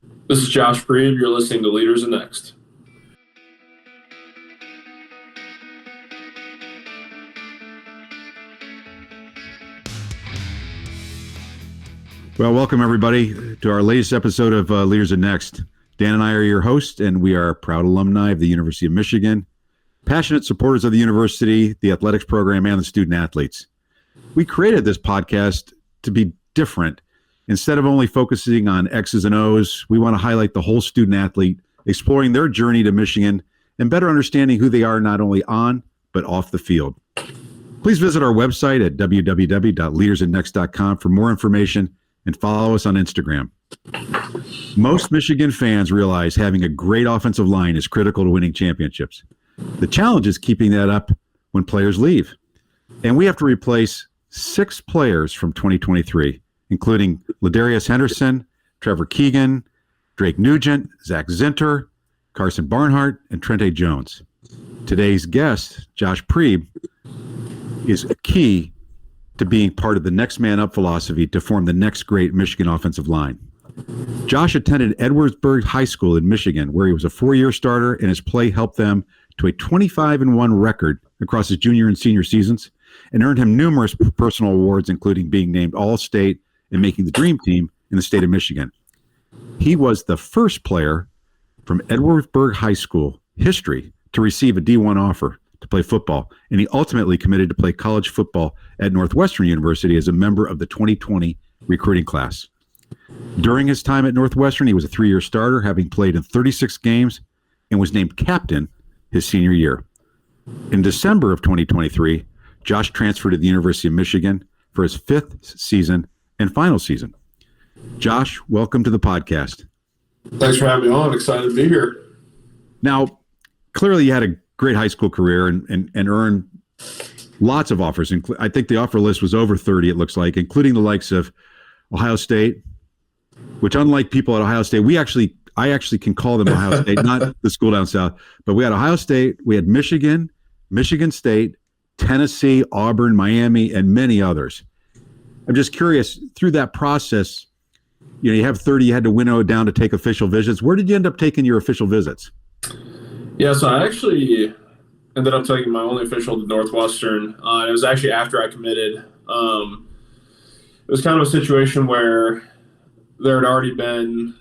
This is Josh Priebe. You're listening to Leaders and Next. Well, welcome everybody to our latest episode of Leaders and Next. Dan and I are your hosts, and we are proud alumni of the University of Michigan, passionate supporters of the university, the athletics program, and the student athletes. We created this podcast to be different. Instead of only focusing on X's and O's, we want to highlight the whole student athlete, exploring their journey to Michigan and better understanding who they are not only on, but off the field. Please visit our website at www.leadersandnext.com for more information and follow us on Instagram. Most Michigan fans realize having a great offensive line is critical to winning championships. The challenge is keeping that up when players leave. And we have to replace 6 players from 2023, including Ladarius Henderson, Trevor Keegan, Drake Nugent, Zach Zinter, Carson Barnhart, and Trente Jones. Today's guest, Josh Priebe, is key to being part of the next man up philosophy to form the next great Michigan offensive line. Josh attended Edwardsburg High School in Michigan, where he was a 4-year starter, and his play helped them to a 25-1 record across his junior and senior seasons and earned him numerous personal awards, including being named All-State and making the Dream Team in the state of Michigan. He was the first player from Edwardsburg High School history to receive a D1 offer to play football, and he ultimately committed to play college football at Northwestern University as a member of the 2020 recruiting class. During his time at Northwestern, he was a 3-year starter, having played in 36 games, and was named captain his senior year. In December of 2023, Josh transferred to the University of Michigan for his 5th season and final season. Josh, welcome to the podcast. Thanks for having me on. I'm excited to be here. Now, clearly you had a great high school career and earned lots of offers. I think the offer list was over 30, it looks like, including the likes of Ohio State, which, unlike people at Ohio State, I actually can call them Ohio State, not the school down south, but we had Ohio State, we had Michigan, Michigan State, Tennessee, Auburn, Miami, and many others. I'm just curious, through that process, you have 30, you had to winnow it down to take official visits. Where did you end up taking your official visits? Yeah, so I actually ended up taking my only official to Northwestern. It was actually after I committed. It was kind of a situation where there had already been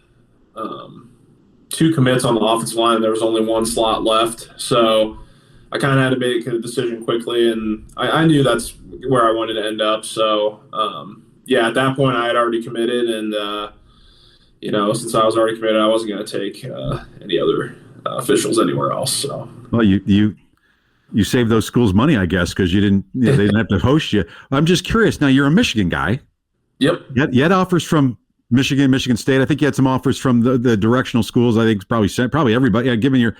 2 commits on the offensive line. There was only 1 slot left. So I kind of had to make a decision quickly, and I knew that's where I wanted to end up. So, at that point I had already committed, and, since I was already committed, I wasn't going to take any other officials anywhere else. So, well, you saved those schools money, I guess, because they didn't have to host you. I'm just curious. Now, you're a Michigan guy. Yep. You had offers from Michigan, Michigan State. I think you had some offers from the directional schools. I think probably everybody. Yeah, given your,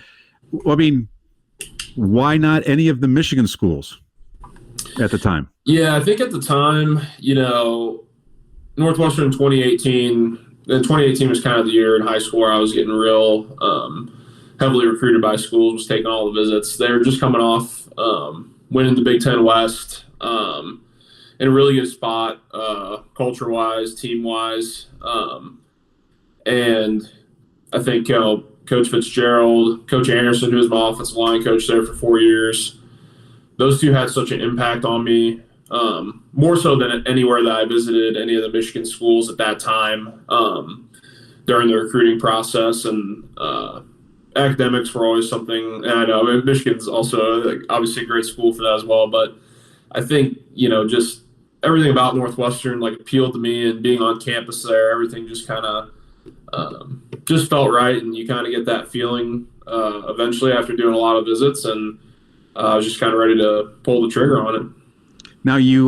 why not any of the Michigan schools at the time? Yeah, I think at the time, Northwestern in 2018. And 2018 was kind of the year in high school where I was getting real heavily recruited by schools, was taking all the visits. They were just coming off winning the Big Ten West in a really good spot, culture-wise, team-wise. And I think Coach Fitzgerald, Coach Anderson, who was my offensive line coach there for 4 years, those 2 had such an impact on me, more so than anywhere that I visited any of the Michigan schools at that time during the recruiting process. And academics were always something, and I know Michigan's also obviously a great school for that as well. But I think, just everything about Northwestern appealed to me, and being on campus there, everything just kind of just felt right. And you kind of get that feeling eventually after doing a lot of visits, and I was just kind of ready to pull the trigger on it. Now you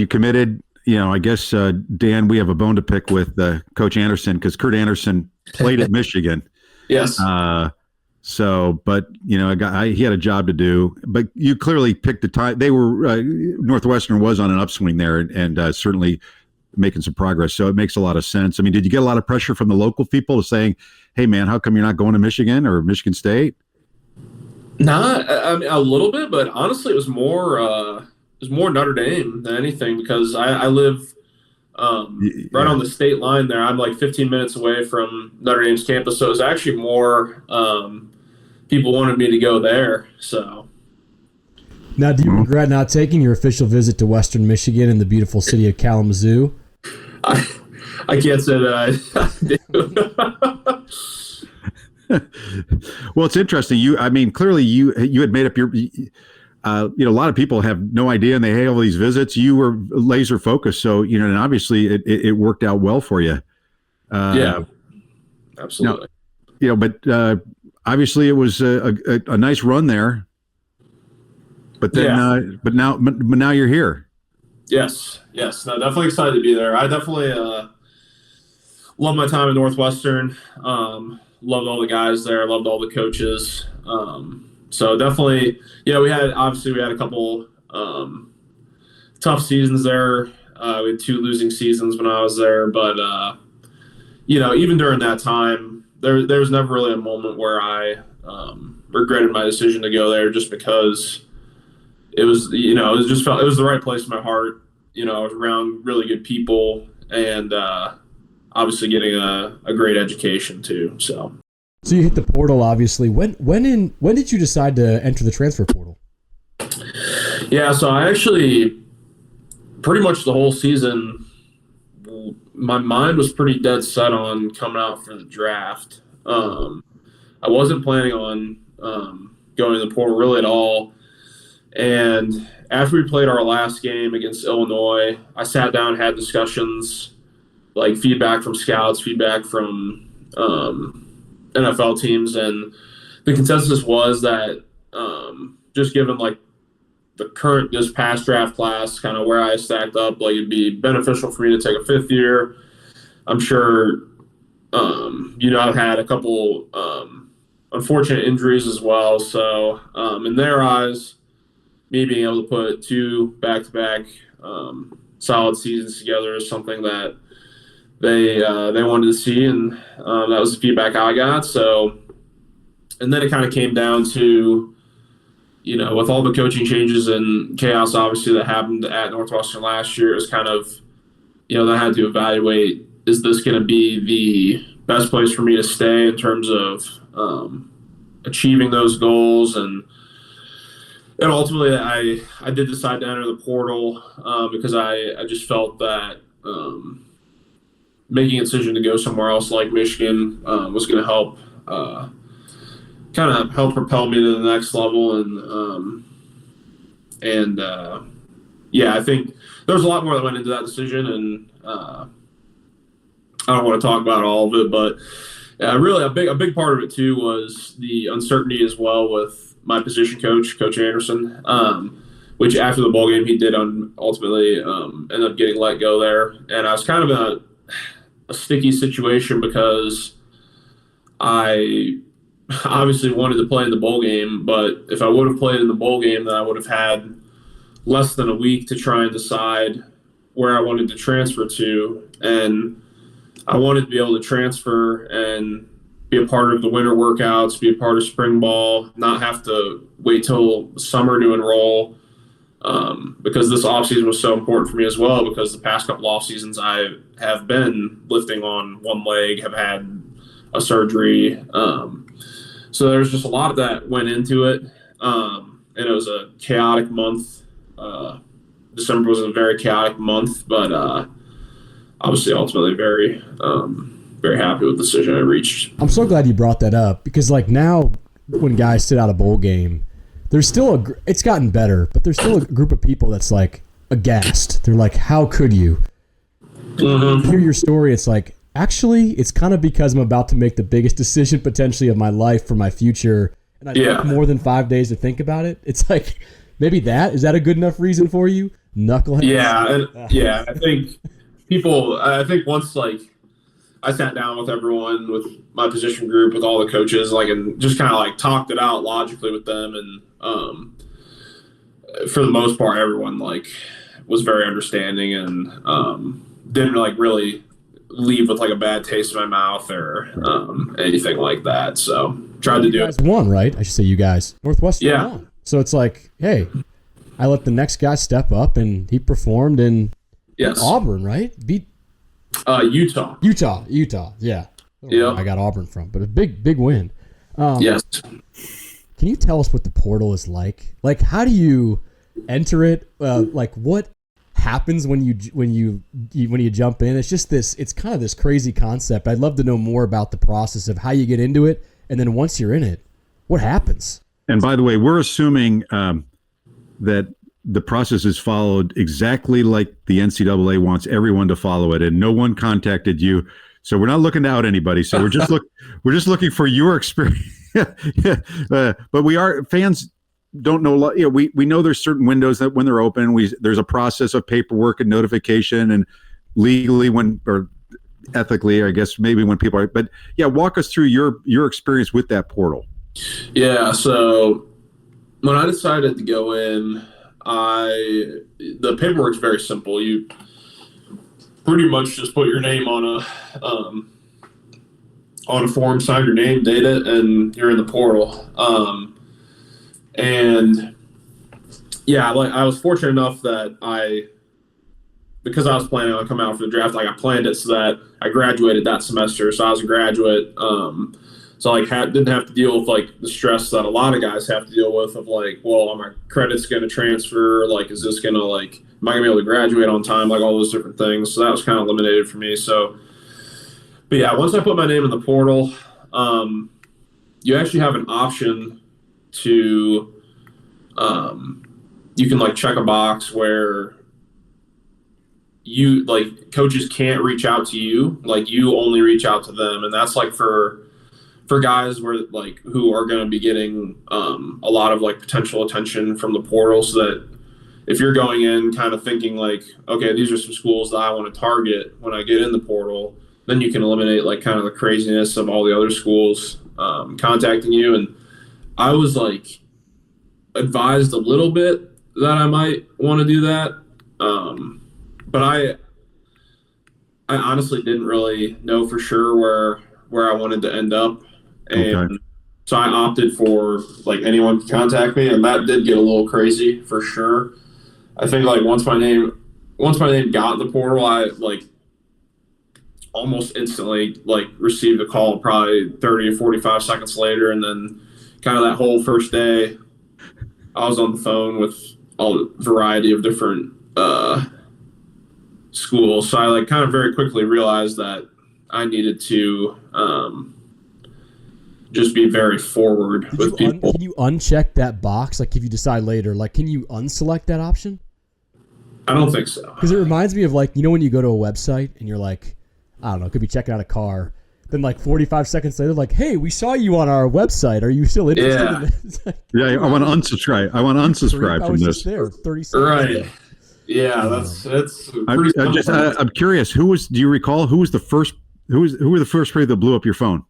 committed. I guess Dan, we have a bone to pick with Coach Anderson, because Kurt Anderson played at Michigan. Yes. But he had a job to do. But you clearly picked the time. They were Northwestern was on an upswing there, and certainly making some progress. So it makes a lot of sense. I mean, did you get a lot of pressure from the local people saying, "Hey, man, how come you're not going to Michigan or Michigan State?" Not, I mean, a little bit, but honestly, it was more Notre Dame than anything, because I live right on the state line there. I'm like 15 minutes away from Notre Dame's campus, so it was actually more people wanted me to go there. So now, do you regret not taking your official visit to Western Michigan in the beautiful city of Kalamazoo? I can't say that I do. Well, it's interesting. Clearly you had made up your. A lot of people have no idea, and they hail these visits. You were laser focused, so and obviously it worked out well for you. Yeah, absolutely. But obviously it was a nice run there. But then, but now you're here. Yes. No, definitely excited to be there. I definitely love my time at Northwestern. Loved all the guys there. Loved all the coaches. So definitely, we had a couple tough seasons there. We had 2 losing seasons when I was there, but even during that time, there's never really a moment where I regretted my decision to go there, just because it was it was the right place in my heart. I was around really good people, and obviously getting a great education too. So you hit the portal, obviously. When did you decide to enter the transfer portal? Yeah, so I actually pretty much the whole season, my mind was pretty dead set on coming out for the draft. I wasn't planning on going to the portal really at all. And after we played our last game against Illinois, I sat down and had discussions, like feedback from scouts, feedback from NFL teams, and the consensus was that just given like this past draft class, kind of where I stacked up, like it'd be beneficial for me to take a 5th year. I'm sure I've had a couple unfortunate injuries as well, so in their eyes, me being able to put 2 back-to-back solid seasons together is something that they wanted to see, and that was the feedback I got. So, and then it kind of came down to, with all the coaching changes and chaos, obviously, that happened at Northwestern last year, it was kind of, I had to evaluate, is this going to be the best place for me to stay in terms of achieving those goals, and ultimately I did decide to enter the portal because I just felt that making a decision to go somewhere else like Michigan was going to help help propel me to the next level. And I think there was a lot more that went into that decision, and I don't want to talk about all of it, but really a big part of it too was the uncertainty as well with my position coach, Coach Anderson, which after the bowl game he did ultimately end up getting let go there. And I was kind of in a sticky situation because I obviously wanted to play in the bowl game, but if I would have played in the bowl game, then I would have had less than a week to try and decide where I wanted to transfer to. And I wanted to be able to transfer and be a part of the winter workouts, be a part of spring ball, not have to wait till summer to enroll, because this offseason was so important for me as well, because the past couple off seasons I have been lifting on one leg, have had a surgery. So there's just a lot of that went into it. And it was a chaotic month. December was a very chaotic month, but obviously ultimately very very happy with the decision I reached. I'm so glad you brought that up, because like now when guys sit out a bowl game, there's still it's gotten better, but there's still a group of people that's like aghast. They're like, how could you? Mm-hmm. Hear your story, it's like, actually, it's kind of because I'm about to make the biggest decision potentially of my life for my future, and I took more than 5 days to think about it. It's like, maybe is that a good enough reason for you, knucklehead? Yeah, I think once like I sat down with everyone, with my position group, with all the coaches, like, and just kind of like talked it out logically with them, and for the most part, everyone like was very understanding and didn't like really leave with like a bad taste in my mouth or anything like that. So tried to do you guys won, right? I should say you guys. Northwestern won. So it's like, hey, I let the next guy step up, and he performed, and Yes. Auburn, right? Beat Utah. Utah. Yeah. Yeah. I got Auburn from, but a big win. Yes. Can you tell us what the portal is like? Like, how do you enter it? Like, what happens when you jump in? It's just this. It's kind of this crazy concept. I'd love to know more about the process of how you get into it, and then once you're in it, what happens? And by the way, we're assuming that the process is followed exactly like the NCAA wants everyone to follow it, and no one contacted you. So we're not looking to out anybody. So we're just looking for your experience. But we are fans. Don't know. You know, we know there's certain windows that when they're open, there's a process of paperwork and notification, and legally or ethically, I guess maybe when people are. But yeah, walk us through your experience with that portal. Yeah. So when I decided to go in, the paperwork's very simple. You pretty much just put your name on a form, sign your name, date it, and you're in the portal. And yeah, like I was fortunate enough that because I was planning on coming out for the draft, like I planned it so that I graduated that semester. So I was a graduate. So like didn't have to deal with like the stress that a lot of guys have to deal with of like, well, are my credits going to transfer? Like, is this going to like, am I going to be able to graduate on time? Like all those different things. So that was kind of eliminated for me. So, but yeah, once I put my name in the portal, you actually have an option to, you can like check a box where you like coaches can't reach out to you, like you only reach out to them. And that's like for guys who are going to be getting a lot of like potential attention from the portal, so that if you're going in kind of thinking like, okay, these are some schools that I want to target when I get in the portal, then you can eliminate like kind of the craziness of all the other schools contacting you. And I was like advised a little bit that I might want to do that. But I honestly didn't really know for sure where I wanted to end up. And so I opted for like anyone can contact me, and that did get a little crazy for sure. I think like once my name got in the portal, I like almost instantly like received a call probably 30 or 45 seconds later. And then kind of that whole first day I was on the phone with a variety of different schools. So I like kind of very quickly realized that I needed to just be very forward with people. Can you uncheck that box? Like if you decide later, like can you unselect that option? I don't think so. Because it reminds me of like, you know, when you go to a website and you're like, I don't know, could be checking out a car. Then like 45 seconds later, like, hey, we saw you on our website. Are you still interested in this? Like, yeah, I want to unsubscribe. I want to unsubscribe from this. Just there 30 seconds. Right. Ago. Yeah, that's pretty I'm curious, do you recall who were the first people that blew up your phone?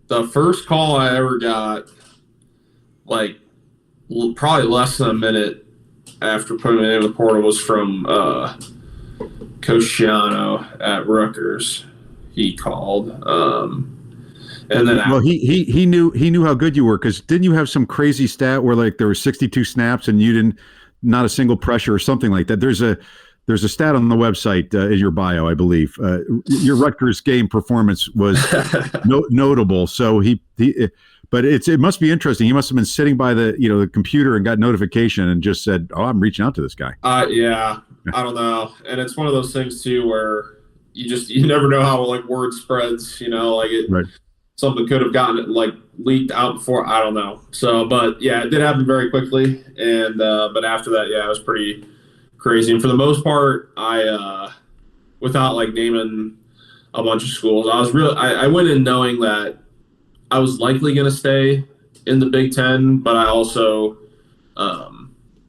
The first call I ever got, like probably less than a minute after putting it in the portal, was from Coach Shiano at Rutgers. He called, and then he knew how good you were, because didn't you have some crazy stat where like there were 62 snaps and you didn't, not a single pressure or something like that? There's a stat on the website in your bio, I believe. Your Rutgers game performance was notable. So but it must be interesting. He must have been sitting by the computer and got notification and just said, "Oh, I'm reaching out to this guy." Yeah, I don't know. And it's one of those things too where you never know how like word spreads. Right. Something could have gotten like leaked out before. I don't know. So, but yeah, it did happen very quickly. And but after that, yeah, it was pretty crazy. And for the most part, I without like naming a bunch of schools, I went in knowing that I was likely going to stay in the Big Ten, but I also,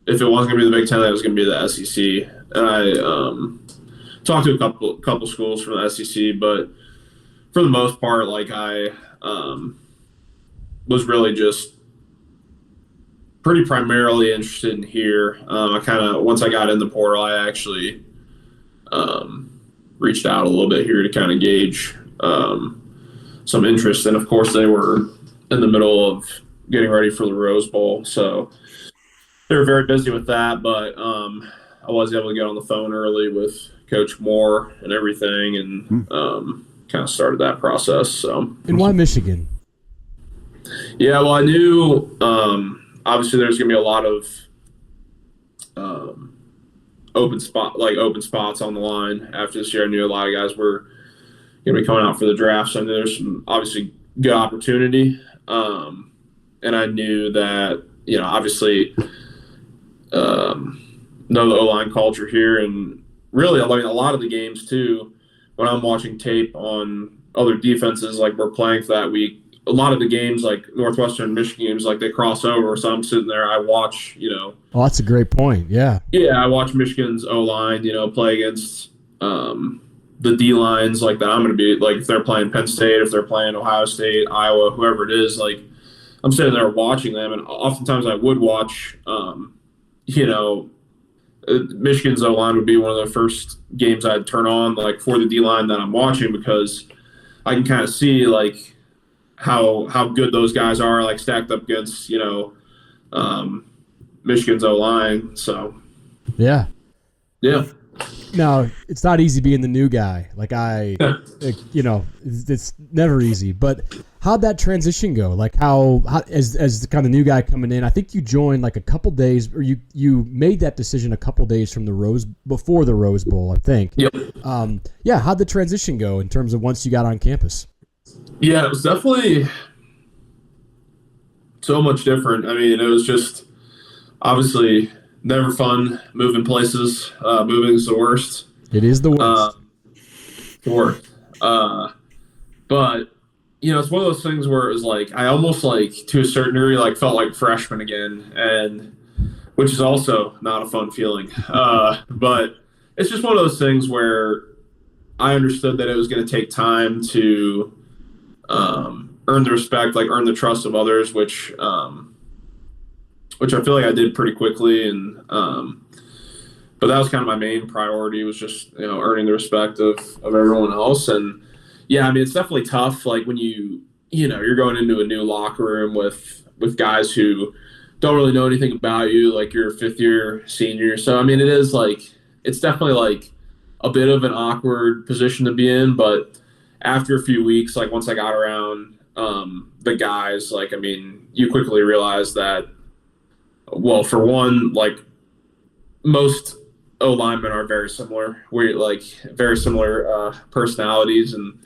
if it wasn't going to be the Big Ten, it was going to be the SEC. And I talked to a couple schools from the SEC, but for the most part, like I was really just pretty primarily interested in here. I kind of, once I got in the portal, I actually reached out a little bit here to kind of gauge some interest. And of course they were in the middle of getting ready for the Rose Bowl, so they were very busy with that. But I was able to get on the phone early with Coach Moore and everything, and kind of started that process. So. And why Michigan? Yeah, well, I knew obviously there's going to be a lot of open spots on the line after this year. I knew a lot of guys were going to be coming out for the draft, so I knew there's some obviously good opportunity. And I knew that, obviously know the O-line culture here, and really, I mean, a lot of the games too, when I'm watching tape on other defenses, like we're playing for that week, a lot of the games, like Northwestern, Michigan games, like they cross over. So I'm sitting there, I watch, Oh, that's a great point. Yeah. Yeah, I watch Michigan's O-line, play against the D-lines like that. I'm going to be, like, if they're playing Penn State, if they're playing Ohio State, Iowa, whoever it is, like, I'm sitting there watching them. And oftentimes I would watch, Michigan's O-line would be one of the first games I'd turn on, like, for the D-line that I'm watching, because I can kind of see, like, how good those guys are, like, stacked up against, Michigan's O-line. So, yeah. Now, it's not easy being the new guy. It's never easy. But how'd that transition go? Like, how as the kind of new guy coming in, I think you joined like a couple days, or you made that decision a couple days from before the Rose Bowl, I think. Yep. How'd the transition go in terms of once you got on campus? Yeah, it was definitely so much different. I mean, it was just obviously never fun moving places. Moving is the worst. It is the worst. But, it's one of those things where it was like I almost, like, to a certain degree, like, felt like freshman again, and which is also not a fun feeling. But it's just one of those things where I understood that it was going to take time to earn the respect, like earn the trust of others, which I feel like I did pretty quickly. And but that was kind of my main priority, was just earning the respect of everyone else. And yeah, I mean, it's definitely tough, like when you're going into a new locker room with guys who don't really know anything about you, like you're a fifth year senior. So I mean, it's definitely like a bit of an awkward position to be in, but after a few weeks, like once I got around the guys, like, I mean, you quickly realize that, well, for one, like most O linemen are very similar. We're like very similar personalities and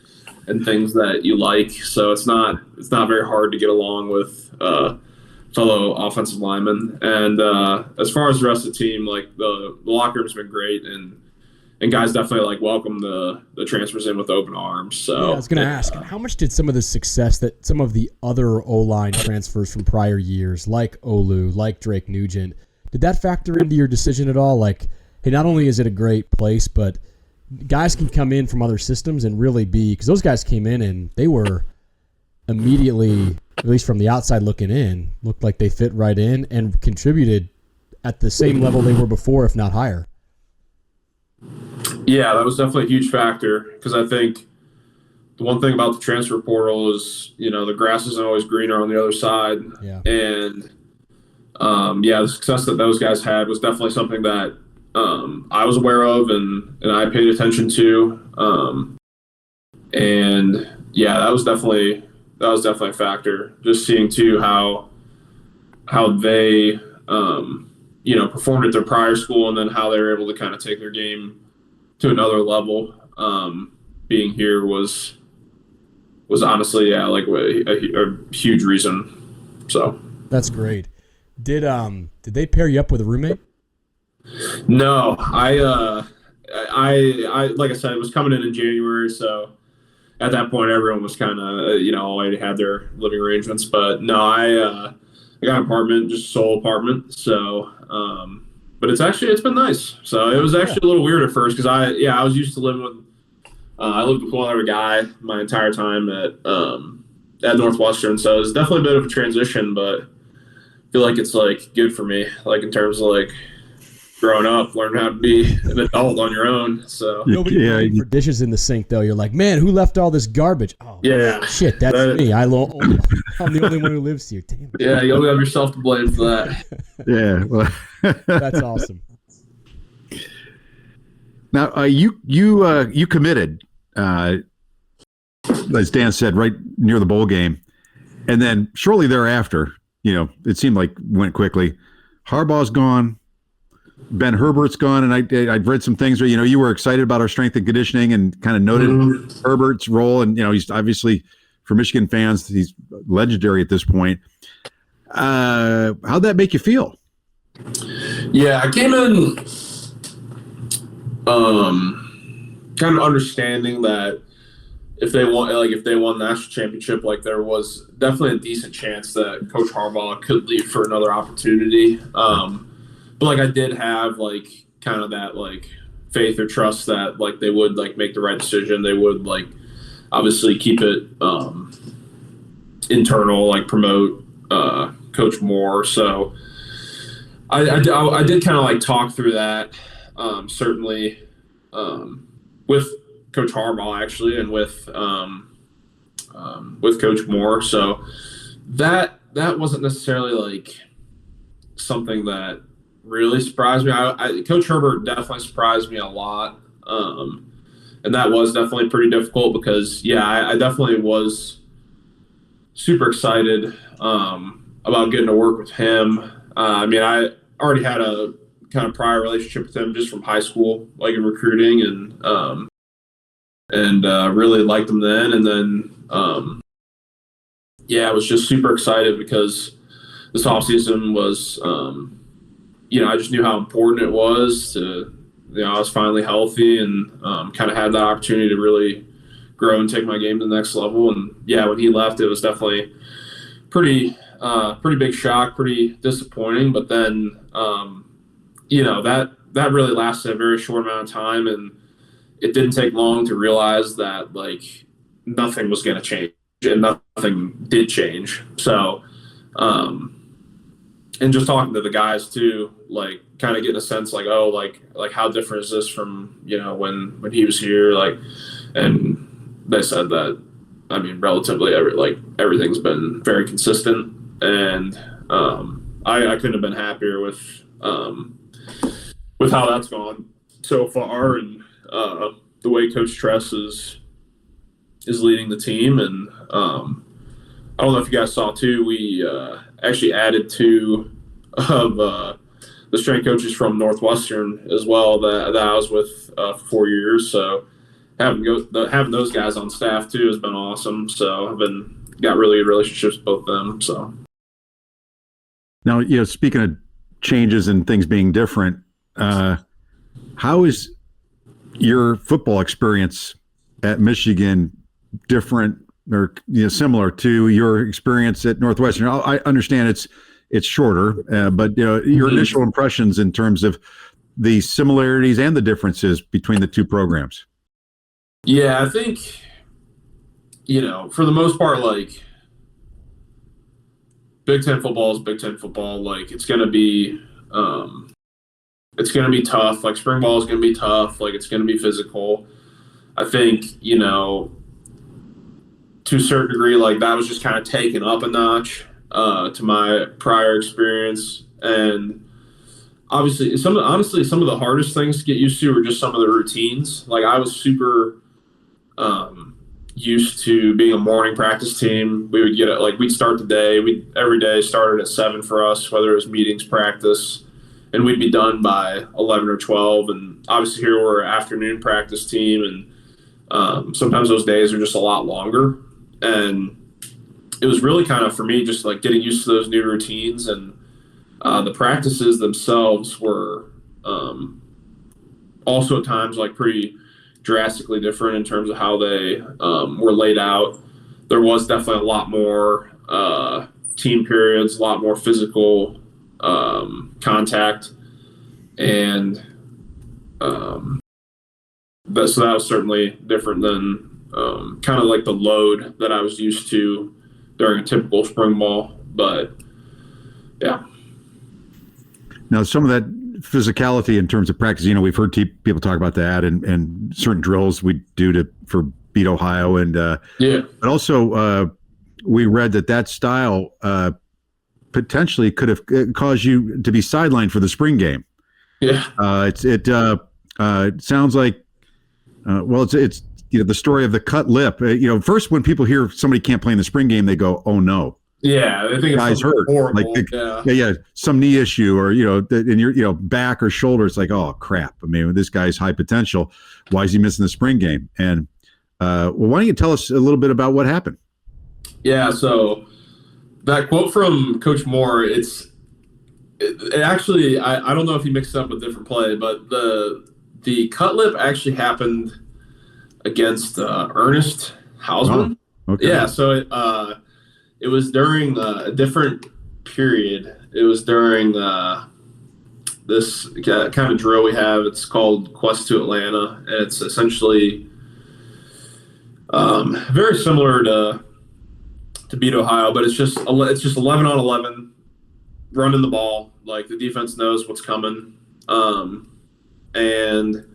things that you like. So it's not very hard to get along with fellow offensive linemen. And as far as the rest of the team, like the locker room's been great, and guys definitely like welcome the transfers in with open arms. So yeah, I was going to ask, how much did some of the success that some of the other O-line transfers from prior years, like Olu, like Drake Nugent, did that factor into your decision at all? Like, hey, not only is it a great place, but guys can come in from other systems and really be, because those guys came in and they were immediately, at least from the outside looking in, looked like they fit right in and contributed at the same level they were before, if not higher. Yeah, that was definitely a huge factor, because I think the one thing about the transfer portal is, the grass isn't always greener on the other side. Yeah. And, the success that those guys had was definitely something that I was aware of and I paid attention to. And, yeah, that was definitely a factor. Just seeing, too, how they performed at their prior school, and then how they were able to kind of take their game to another level. Being here was honestly, yeah, like a huge reason. So that's great. Did they pair you up with a roommate? No, I like I said, it was coming in January, so at that point everyone was kind of already had their living arrangements. But no, I got an apartment, just a sole apartment. So, but it's been nice. So it was actually a little weird at first, because I was used to living with, I lived with one other guy my entire time at Northwestern. So it was definitely a bit of a transition, but I feel like it's like good for me, like in terms of like growing up, learning how to be an adult on your own. So nobody for dishes in the sink though. You're like, man, who left all this garbage? Oh yeah, shit, that's me. I'm the only one who lives here. Damn. Yeah, you only have yourself to blame for that. Yeah, well. That's awesome. Now, you committed, as Dan said, right near the bowl game, and then shortly thereafter, it seemed like went quickly. Harbaugh's gone. Ben Herbert's gone, and I'd read some things where you were excited about our strength and conditioning, and kind of noted Herbert's role, and he's obviously, for Michigan fans, he's legendary at this point. How'd that make you feel? Yeah, I came in kind of understanding that if they won national championship, like there was definitely a decent chance that Coach Harbaugh could leave for another opportunity. But like I did have like kind of that like faith or trust that like they would like make the right decision. They would like obviously keep it internal, like promote Coach Moore. So I did kind of like talk through that certainly with Coach Harbaugh actually, and with Coach Moore. So that wasn't necessarily like something that really surprised me. Coach Herbert definitely surprised me a lot, and that was definitely pretty difficult because I definitely was super excited about getting to work with him. I already had a kind of prior relationship with him just from high school, like in recruiting, and really liked him then. And then I was just super excited because this offseason was I just knew how important it was to I was finally healthy and kind of had that opportunity to really grow and take my game to the next level. And when he left, it was definitely pretty big shock, pretty disappointing. But then that really lasted a very short amount of time, and it didn't take long to realize that like nothing was going to change, and nothing did change. So and just talking to the guys too, like kind of getting a sense like, oh, like how different is this from when he was here, like, and they said that relatively everything's been very consistent, and I couldn't have been happier with how that's gone so far, and the way Coach Tress is leading the team. And I don't know if you guys saw too, we actually added two of the strength coaches from Northwestern as well that I was with for 4 years. So having those guys on staff too has been awesome. So I've got really good relationships with both of them. So now, speaking of changes and things being different, how is your football experience at Michigan different or similar to your experience at Northwestern? I understand it's shorter, but your initial impressions in terms of the similarities and the differences between the two programs. Yeah, I think for the most part, like Big Ten football is Big Ten football. Like it's gonna be tough. Like spring ball is gonna be tough. Like it's gonna be physical. I think to a certain degree, like that was just kind of taken up a notch to my prior experience. And obviously some of the hardest things to get used to were just some of the routines. Like I was super used to being a morning practice team. We would we'd start the day. Every day started at 7 for us, whether it was meetings, practice, and we'd be done by 11 or 12. And obviously here we're an afternoon practice team, and sometimes those days are just a lot longer. And it was really kind of, for me, just like getting used to those new routines. And the practices themselves were also at times like pretty drastically different in terms of how they were laid out. There was definitely a lot more team periods, a lot more physical contact, and so that was certainly different than kind of like the load that I was used to during a typical spring ball. But yeah. Now, some of that physicality in terms of practice, we've heard people talk about that, and certain drills we do for beat Ohio, and but also we read that style potentially could have caused you to be sidelined for the spring game. Yeah. It sounds like, well, it's the story of the cut lip. First when people hear somebody can't play in the spring game, they go, "Oh no." Yeah, I think Guy's it's hurt, horrible. Yeah, some knee issue, or in your back or shoulder. It's like, oh crap. I mean, this guy's high potential. Why is he missing the spring game? And why don't you tell us a little bit about what happened? Yeah, so that quote from Coach Moore, it actually, I don't know if he mixed it up with different play, but the cut lip actually happened against Ernest Hausman. Oh, okay. Yeah, so it was during a different period. It was during this kind of drill we have. It's called Quest to Atlanta, and it's essentially very similar to beat Ohio, but it's just 11 on 11, running the ball. Like, the defense knows what's coming, and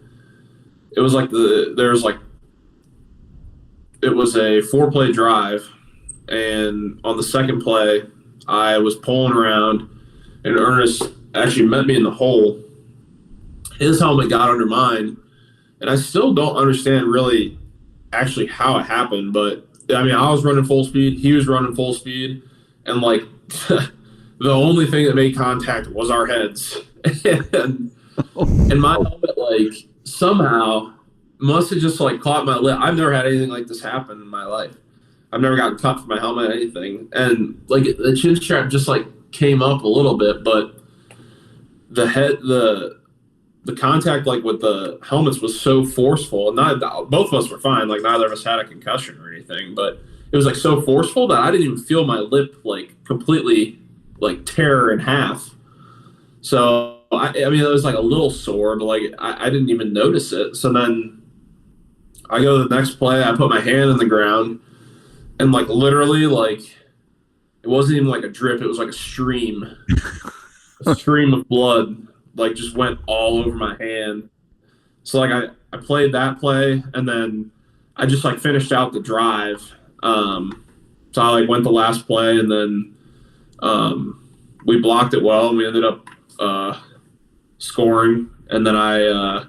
it was like it was a 4-play drive. And on the second play, I was pulling around, and Ernest actually met me in the hole. His helmet got under mine, and I still don't understand really actually how it happened. But, I mean, I was running full speed. He was running full speed. And, like, the only thing that made contact was our heads. and my helmet, like, somehow must have just, like, caught my lip. I've never had anything like this happen in my life. I've never gotten cut for my helmet or anything. And, like, the chin strap just, like, came up a little bit, but the contact, like, with the helmets was so forceful. And both of us were fine. Like, neither of us had a concussion or anything. But it was, like, so forceful that I didn't even feel my lip, like, completely, like, tear in half. So, I mean, it was, like, a little sore, but, like, I didn't even notice it. So then I go to the next play. I put my hand in the ground. And, like, literally, like, it wasn't even like a drip. It was like a stream of blood, like, just went all over my hand. So, like, I played that play, and then I just, like, finished out the drive. So I, like, went the last play, and then we blocked it well, and we ended up scoring. And then I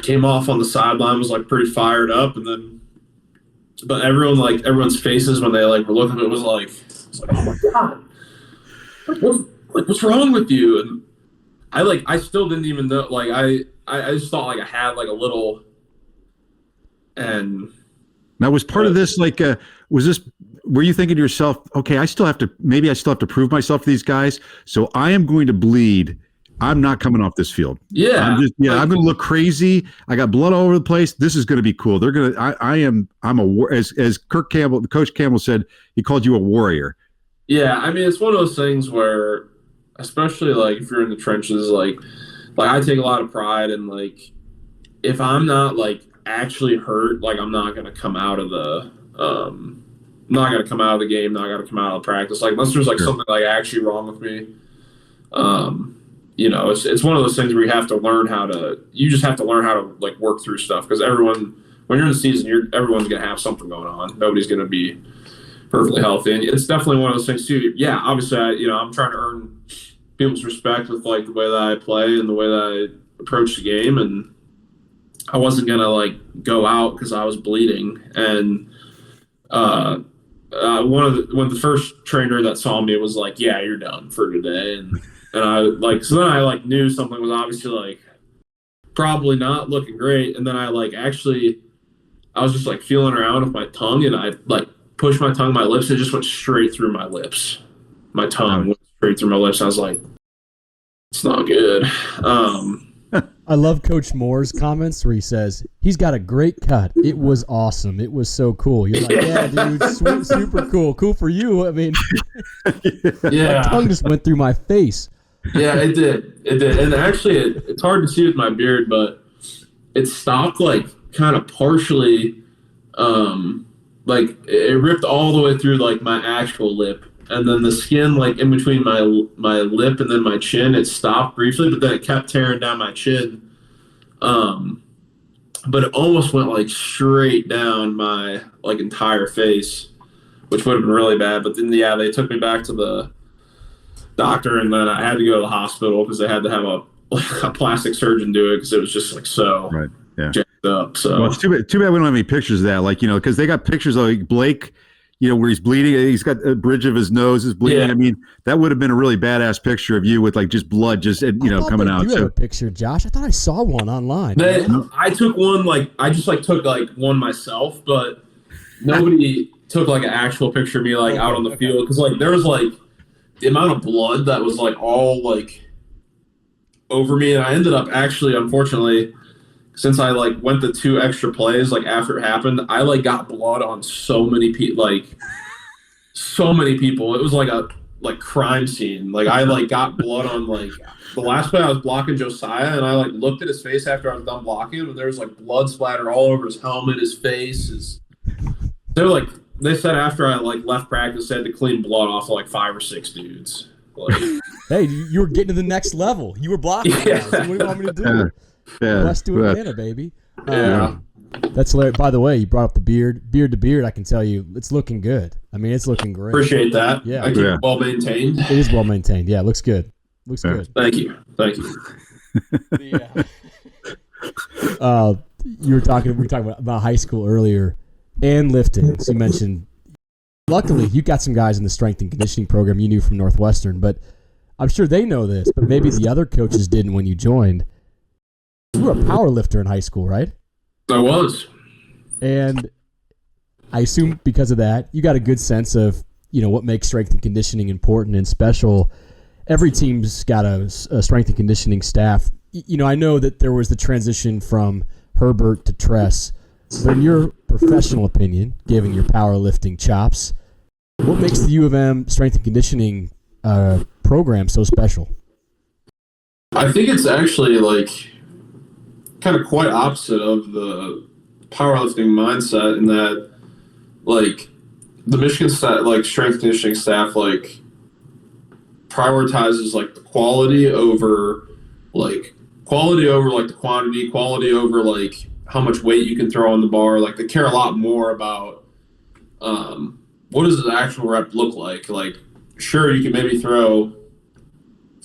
came off on the sideline, was, like, pretty fired up, and then but everyone's faces when they, like, were looking at it was like, oh my God, what's wrong with you? And I still didn't even know, like, I just thought, like, I had, like, a little. And now, was part of this, like, were you thinking to yourself, okay, maybe I still have to prove myself to these guys, so I am going to bleed. I'm not coming off this field. Yeah. I'm going to look crazy. I got blood all over the place. This is going to be cool. As Coach Campbell said, he called you a warrior. Yeah. I mean, it's one of those things where, especially, like, if you're in the trenches, like I take a lot of pride in, like, if I'm not, like, actually hurt, like, I'm not going to come out of the, not going to come out of the game, not going to come out of practice. Like, unless there's, like, Sure. something, like, actually wrong with me. It's one of those things where you just have to learn how to, like, work through stuff, because when you're in the season, everyone's going to have something going on. Nobody's going to be perfectly healthy. And it's definitely one of those things too. Yeah, obviously, I'm trying to earn people's respect with, like, the way that I play and the way that I approach the game. And I wasn't going to, like, go out because I was bleeding. And one of the first trainer that saw me was like, yeah, you're done for today. And I, like, so then I, like, knew something was obviously, like, probably not looking great. And then I, like, I was just, like, feeling around with my tongue, and I, like, pushed my tongue, my lips, and it just went straight through my lips. My tongue went straight through my lips. I was like, it's not good. I love Coach Moore's comments where he says, he's got a great cut. It was awesome. It was so cool. You're like, yeah, dude, super cool. Cool for you. I mean, Yeah. my tongue just went through my face. Yeah, it did. And actually, it's hard to see with my beard, but it stopped, like, kind of partially, like, it ripped all the way through, like, my actual lip. And then the skin, like, in between my lip and then my chin, it stopped briefly, but then it kept tearing down my chin. But it almost went, like, straight down my, like, entire face, which would have been really bad. But then, yeah, they took me back to the doctor, and then I had to go to the hospital because they had to have a plastic surgeon do it because it was just like so Right. Yeah. jacked up. So Well, it's too bad we don't have any pictures of that. Like, because they got pictures of like Blake, where he's bleeding. He's got a bridge of his nose is bleeding. Yeah. I mean, that would have been a really badass picture of you with like just blood, just coming out. You have a picture, Josh. I thought I saw one online. I took one, I just took one myself, but nobody took an actual picture of me out on the field because there was the amount of blood that was all over me, and I ended up actually, unfortunately, since I went the 2 extra plays after it happened, I got blood on so many people, so many people. It was like a crime scene. I got blood on the last play I was blocking Josiah, and I looked at his face after I was done blocking him, and there was blood splatter all over his helmet, his face. They said after I left practice, they had to clean blood off 5 or 6 dudes. Hey, you were getting to the next level. You were blocking. Yeah. So what do you want me to do? Yeah. Let's do Atlanta, baby. Yeah. That's hilarious. By the way, you brought up the beard. Beard to beard, I can tell you, it's looking good. I mean, it's looking great. Appreciate that. Yeah. I keep it well maintained. It is well maintained. Yeah, it looks good. Looks good. Thank you. Yeah. We were talking about high school earlier and lifting. So you mentioned, luckily, you got some guys in the strength and conditioning program you knew from Northwestern, but I'm sure they know this, but maybe the other coaches didn't when you joined. You were a power lifter in high school, right? I was. And I assume because of that, you got a good sense of, what makes strength and conditioning important and special. Every team's got a strength and conditioning staff. I know that there was the transition from Herbert to Tress. But in your professional opinion, given your powerlifting chops, what makes the U of M strength and conditioning program so special? I think it's actually kind of quite opposite of the powerlifting mindset in that the Michigan strength and conditioning staff prioritizes the quality over the quantity, quality over how much weight you can throw on the bar. They care a lot more about what does the actual rep look like. Sure, you can maybe throw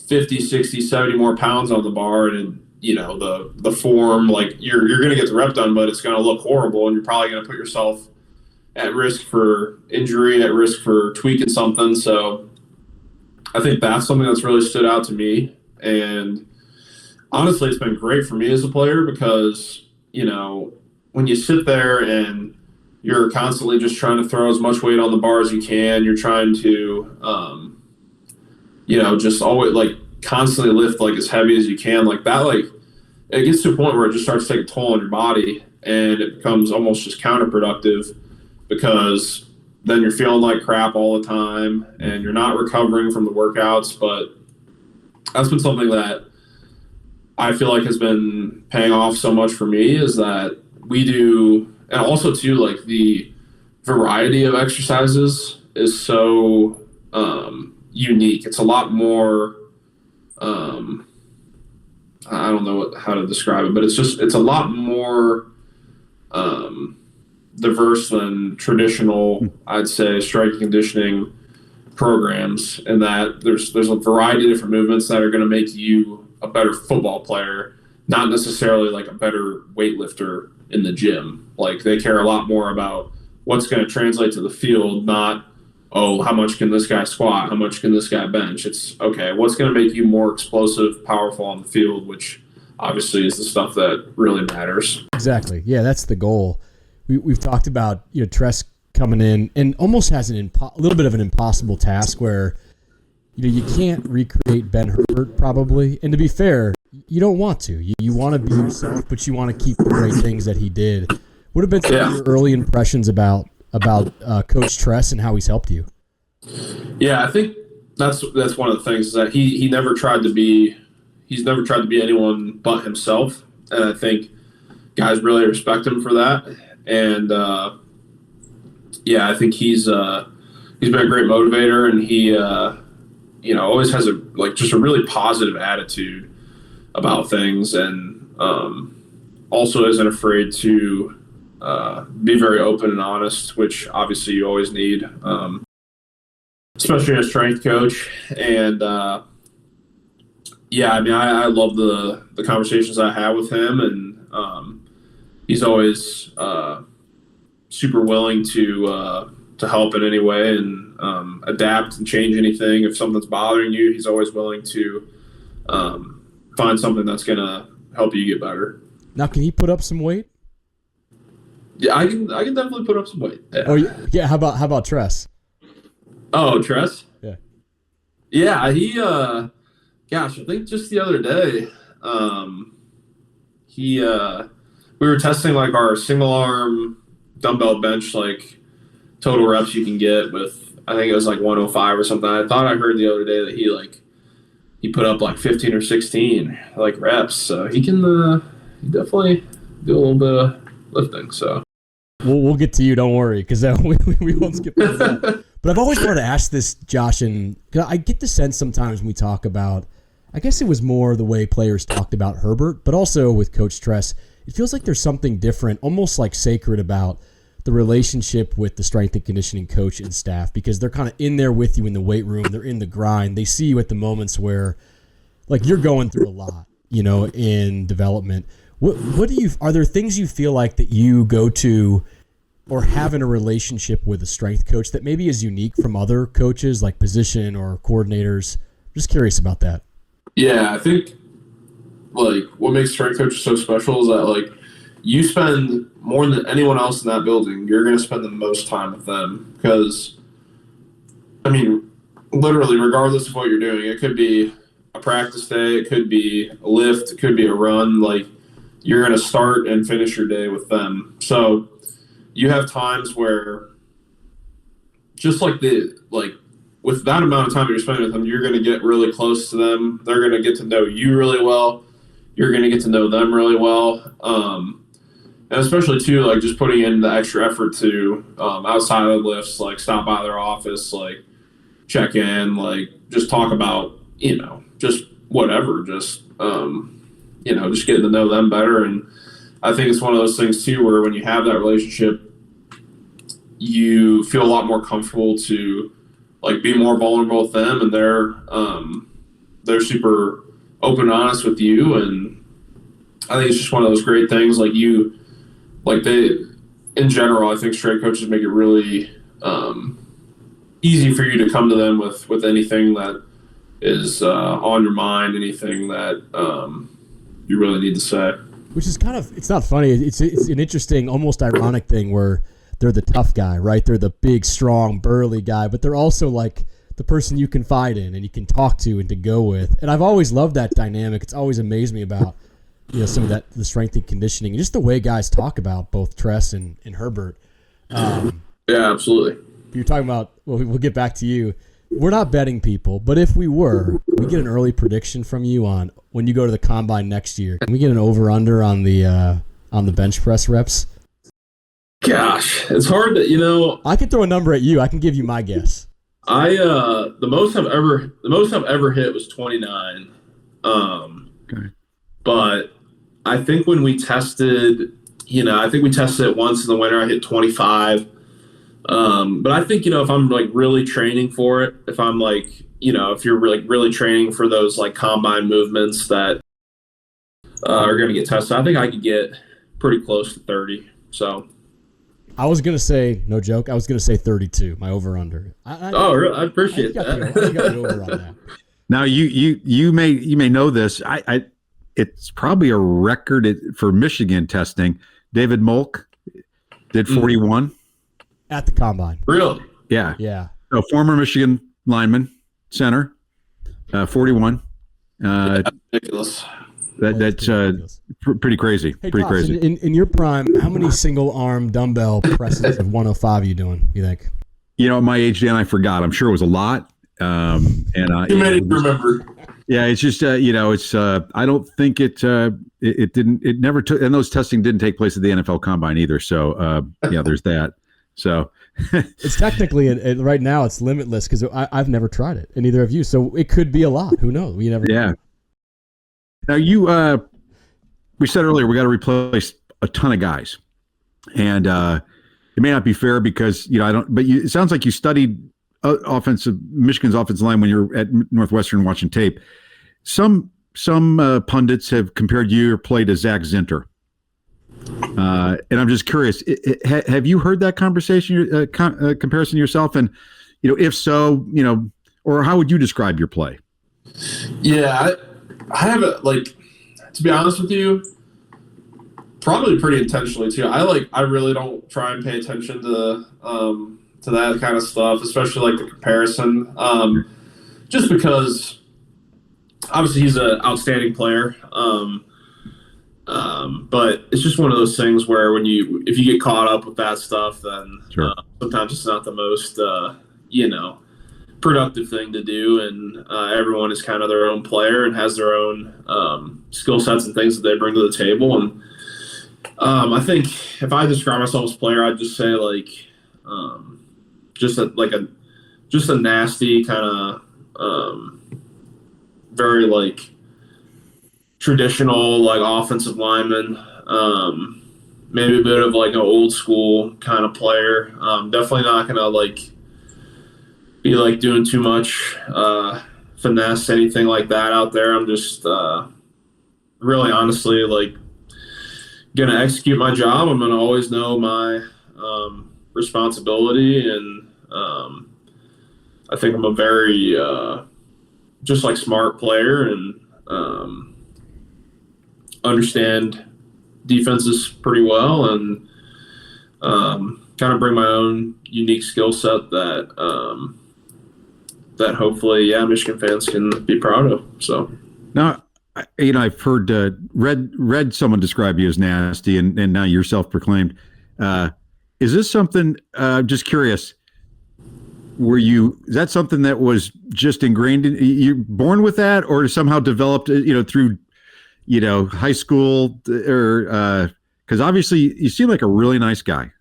50, 60, 70 more pounds on the bar, and the form, you're going to get the rep done, but it's going to look horrible, and you're probably going to put yourself at risk for injury, at risk for tweaking something. So I think that's something that's really stood out to me. And honestly, it's been great for me as a player because, when you sit there and you're constantly just trying to throw as much weight on the bar as you can, you're trying to, just always constantly lift as heavy as you can, it gets to a point where it just starts to take a toll on your body, and it becomes almost just counterproductive because then you're feeling like crap all the time and you're not recovering from the workouts. But that's been something that I feel has been paying off so much for me, is that we do, and also too, the variety of exercises is so unique. It's a lot more, I don't know how to describe it, but it's a lot more diverse than traditional, I'd say, strength and conditioning programs, in that there's a variety of different movements that are going to make you a better football player, not necessarily a better weightlifter in the gym. They care a lot more about what's going to translate to the field, not, how much can this guy squat? How much can this guy bench? It's, okay, what's going to make you more explosive, powerful on the field, which obviously is the stuff that really matters. Exactly. Yeah, that's the goal. We've talked about, Tress coming in and almost has a little bit of an impossible task where, you can't recreate Ben Herbert probably. And to be fair, you don't want to. You want to be yourself, but you want to keep the great things that he did. What have been some of your early impressions about Coach Tress and how he's helped you? Yeah, I think that's one of the things, is that he's never tried to be anyone but himself, and I think guys really respect him for that. And I think he's been a great motivator, and he always has just a really positive attitude about things, and also isn't afraid to be very open and honest, which obviously you always need, especially a strength coach. And yeah, I mean, I love the conversations I have with him, and he's always super willing to help in any way and adapt and change anything. If something's bothering you, he's always willing to find something that's gonna help you get better. Now, can he put up some weight? Yeah, I can definitely put up some weight. Yeah. Oh yeah. How about Tress? Oh, Tress? Yeah. Yeah, he gosh, I think just the other day, we were testing like our single arm dumbbell bench, like total reps you can get with, I think it was like 105 or something. I thought I heard the other day that he put up like 15 or 16 like reps. So he can he definitely do a little bit of lifting. So we'll get to you, don't worry, because we won't skip past that. But I've always wanted to ask this, Josh, and I get the sense sometimes when we talk about, I guess it was more the way players talked about Herbert, but also with Coach Tress, it feels like there's something different, almost like sacred about the relationship with the strength and conditioning coach and staff, because they're kind of in there with you in the weight room. They're in the grind. They see you at the moments where, like, you're going through a lot, in development. Are there things you feel like that you go to or have in a relationship with a strength coach that maybe is unique from other coaches, like position or coordinators? I'm just curious about that. Yeah, I think like what makes strength coaches so special is that like you spend more than anyone else in that building. You're going to spend the most time with them because, I mean, literally, regardless of what you're doing, it could be a practice day, it could be a lift, it could be a run. Like you're going to start and finish your day with them. So you have times where just like with that amount of time you're spending with them, you're going to get really close to them. They're going to get to know you really well. You're going to get to know them really well. And especially too, like just putting in the extra effort to outside of the lifts, like stop by their office, like check in, like just talk about, just whatever, just just getting to know them better. And I think it's one of those things too where when you have that relationship, you feel a lot more comfortable to like be more vulnerable with them, and they're super open and honest with you. And I think it's just one of those great things. In general, I think strength coaches make it really easy for you to come to them with anything that is on your mind, anything that you really need to say. Which is it's not funny. It's an interesting, almost ironic thing where they're the tough guy, right? They're the big, strong, burly guy, but they're also like the person you confide in and you can talk to and to go with. And I've always loved that dynamic. It's always amazed me about some of that, the strength and conditioning, and just the way guys talk about both Tress and Herbert. Yeah, absolutely. You're talking about, well, we'll get back to you. We're not betting people, but if we were, we get an early prediction from you on when you go to the combine next year. Can we get an over/under on the bench press reps? Gosh, it's hard to, I can throw a number at you. I can give you my guess. The most I've ever hit was 29. Okay. But I think when we tested, it once in the winter. I hit 25. But I think, if I'm like really training for it, if I'm like, if you're really training for those like combine movements that are going to get tested, I think I could get pretty close to 30. So I was going to say, no joke, I was going to say 32, my over-under. Really? I appreciate that. I got the over on that. Now you may know this. It's probably a record for Michigan testing. David Molk did 41 at the combine. Really? Yeah. Yeah. So former Michigan lineman, center, 41. That's ridiculous. That's pretty crazy. Hey, pretty Josh, crazy. In your prime, how many single arm dumbbell presses of 105 are you doing, you think? At my age, Dan, I forgot. I'm sure it was a lot. And you made it remember. Yeah, it's just it's I don't think it never took, and those testing didn't take place at the NFL Combine either. So there's that. So it's technically right now it's limitless because I've never tried it, and neither have you. So it could be a lot. Who knows? We never. Yeah. Now we said earlier we got to replace a ton of guys, and it may not be fair because I don't. But it sounds like you studied Michigan's offensive line when you're at Northwestern watching tape. Some pundits have compared your play to Zach Zinter. And I'm just curious, have you heard that conversation, comparison yourself? And, if so, or how would you describe your play? Yeah, I have it, to be honest with you, probably pretty intentionally too. I really don't try and pay attention to that kind of stuff, especially the comparison. Just because obviously he's an outstanding player. But it's just one of those things where if you get caught up with that stuff, then sure. Sometimes it's not the most, productive thing to do. And everyone is kind of their own player and has their own skill sets and things that they bring to the table. And I think if I describe myself as a player, I'd just say just a nasty kind of very traditional offensive lineman, maybe a bit of an old school kind of player. Definitely not gonna be doing too much finesse, anything like that out there. I'm just really honestly gonna execute my job. I'm gonna always know my responsibility, and I think I'm a very just smart player, and understand defenses pretty well, and kind of bring my own unique skill set that that hopefully Michigan fans can be proud of. So now, I've heard read someone describe you as nasty, and now you're self-proclaimed. Is this something? Just curious. Is that something that was just ingrained in you, born with that, or somehow developed through high school, or because obviously you seem like a really nice guy,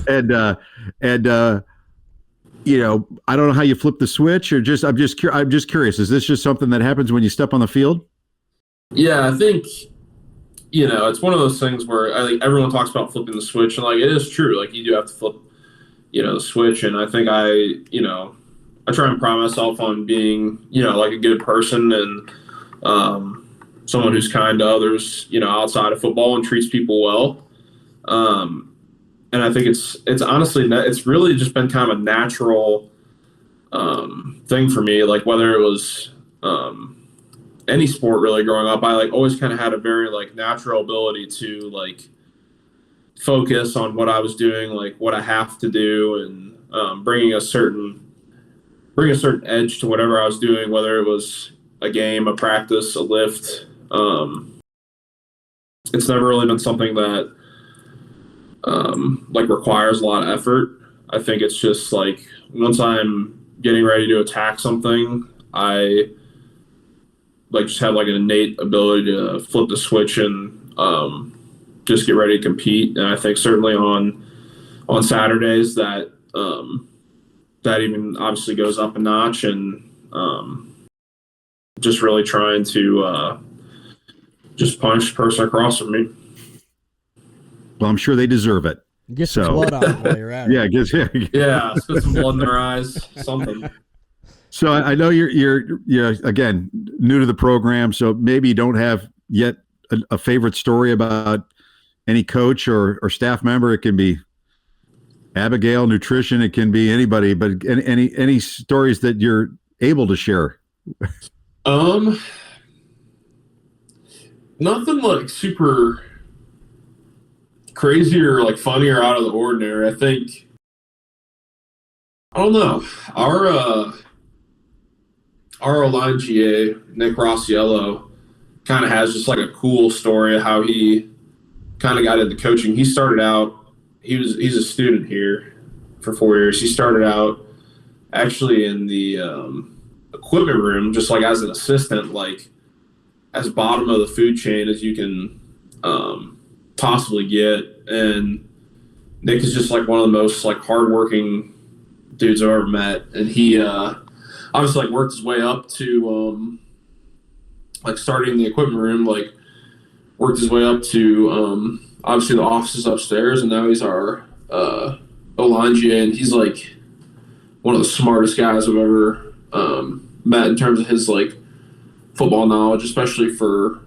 and I don't know how you flip the switch, or I'm just curious. Is this just something that happens when you step on the field? Yeah, I think it's one of those things where I think everyone talks about flipping the switch, and it is true. You do have to flip the switch, and I think I try and pride myself on being a good person, and someone who's kind to others, outside of football, and treats people well. And I think it's honestly, it's really just been kind of a natural thing for me. Whether it was any sport really growing up, I always kind of had a very natural ability to focus on what I was doing, what I have to do, and bringing a certain edge to whatever I was doing, whether it was a game, a practice, a lift. It's never really been something that requires a lot of effort. I think it's just once I'm getting ready to attack something, I just have an innate ability to flip the switch and just get ready to compete. And I think certainly on Saturdays that that even obviously goes up a notch, and just really trying to just punch the person across from me. Well, I'm sure they deserve it. Get some blood on it while you're at it. Yeah, spit some blood in their eyes, something. So I know you're again new to the program, so maybe you don't have yet a favorite story about any coach or staff member. It can be Abigail, nutrition. It can be anybody, but any stories that you're able to share. Nothing super crazy or funny or out of the ordinary. I think, I don't know, our O-line GA, Nick Rossiello, kind of has just a cool story of how he kind of got into coaching. He started out, he's a student here for 4 years. He started out actually in the equipment room, just as an assistant, as bottom of the food chain as you can possibly get. And Nick is just one of the most hardworking dudes I've ever met. And he obviously worked his way up to starting the equipment room, worked his way up to obviously the offices upstairs, and now he's our O-line GA, and he's one of the smartest guys I've ever met in terms of his football knowledge, especially for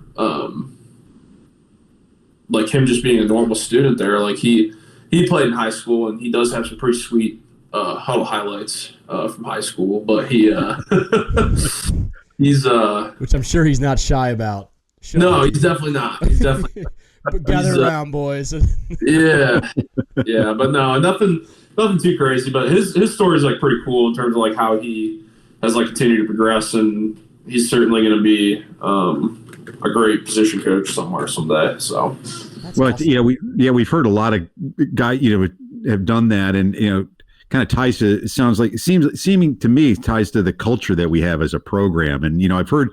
like him just being a normal student there. Like he played in high school, and he does have some pretty sweet huddle highlights from high school. But he's which I'm sure he's not shy about. No, he's definitely not. He's definitely. But gather around, boys. Yeah, but no, nothing too crazy. But his story is like pretty cool in terms of like how he has like continued to progress, and he's certainly going to be a great position coach somewhere someday. So, well, awesome. We've heard a lot of guys have done that, and kind of ties to, it sounds like, seeming to me ties to the culture that we have as a program. And I've heard,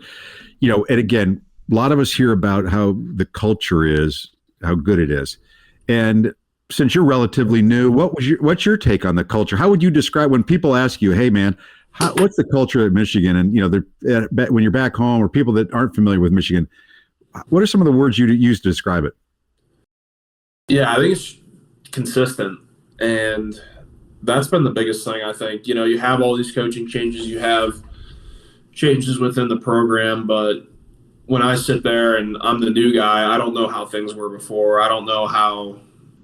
and again, a lot of us hear about how the culture is, how good it is. And since you're relatively new, what's your take on the culture? How would you describe when people ask you, hey man, what's the culture at Michigan? And when you're back home, or people that aren't familiar with Michigan, what are some of the words you use to describe it? Yeah, I think it's consistent, and that's been the biggest thing. I think you have all these coaching changes, you have changes within the program, but when I sit there and I'm the new guy, I don't know how things were before. I don't know how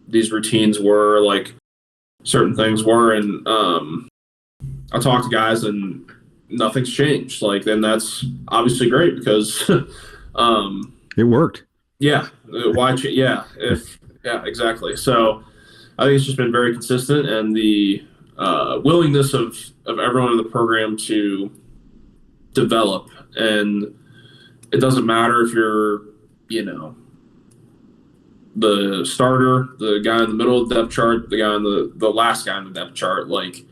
these routines were, like certain things were, and I talk to guys and nothing's changed. Like, then that's obviously great because it worked. Yeah. Why? Yeah. Yeah. Exactly. So I think it's just been very consistent, and the willingness of everyone in the program to develop. And it doesn't matter if you're, the starter, the guy in the middle of the depth chart, the guy on the last guy on the depth chart. Like,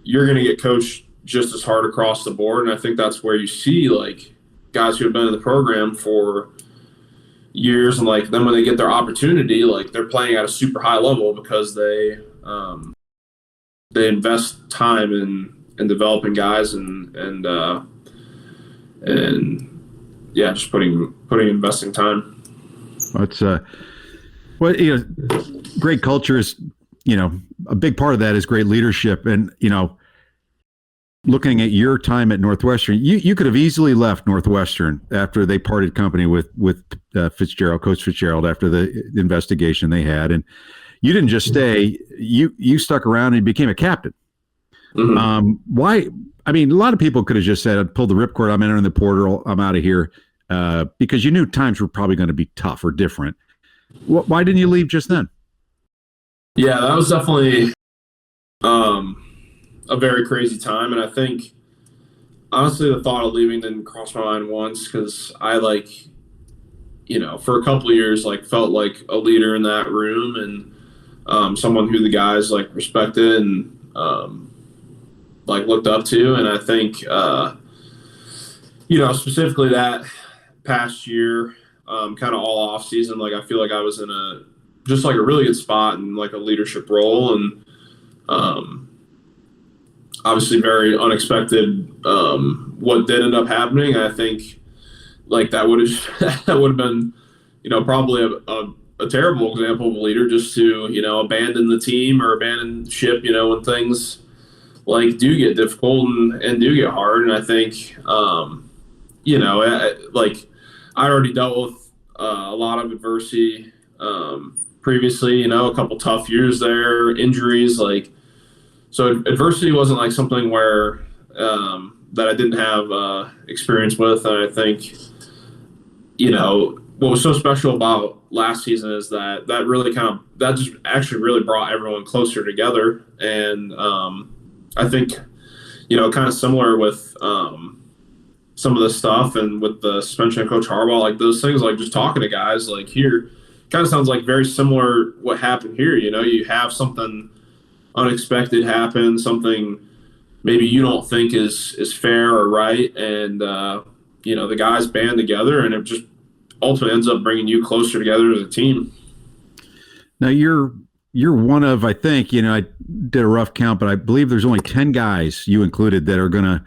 you're going to get coached just as hard across the board. And I think that's where you see like guys who have been in the program for years, and like then when they get their opportunity, like they're playing at a super high level because they invest time in developing guys and yeah, just putting investing time. It's great culture is, a big part of that is great leadership. And, looking at your time at Northwestern, you could have easily left Northwestern after they parted company with Coach Fitzgerald, after the investigation they had. And you didn't just stay, you stuck around and became a captain. Mm-hmm. Why? I mean, a lot of people could have just said, I'd pull the ripcord, I'm entering the portal, I'm out of here, because you knew times were probably going to be tough or different. Why didn't you leave just then? Yeah, that was definitely a very crazy time. And I think, honestly, the thought of leaving didn't cross my mind once, because I, for a couple of years, felt like a leader in that room, and someone who the guys, respected and looked up to. And I think, specifically that past year, kind of all off season, I feel like I was in a really good spot in a leadership role, and obviously very unexpected what did end up happening. I think that would have been probably a terrible example of a leader, just to abandon the team or abandon ship when things do get difficult and do get hard. And I think I already dealt with a lot of adversity previously, a couple tough years there, injuries, so adversity wasn't something where that I didn't have experience with. And I think what was so special about last season is that really that just actually really brought everyone closer together. And I think kind of similar with some of the stuff, and with the suspension of Coach Harbaugh, those things, just talking to guys here, kind of sounds very similar what happened here. You have something unexpected happen, something maybe you don't think is fair or right, and the guys band together, and it just ultimately ends up bringing you closer together as a team. Now you're one of, I think, I did a rough count, but I believe there's only 10 guys, you included, that are going to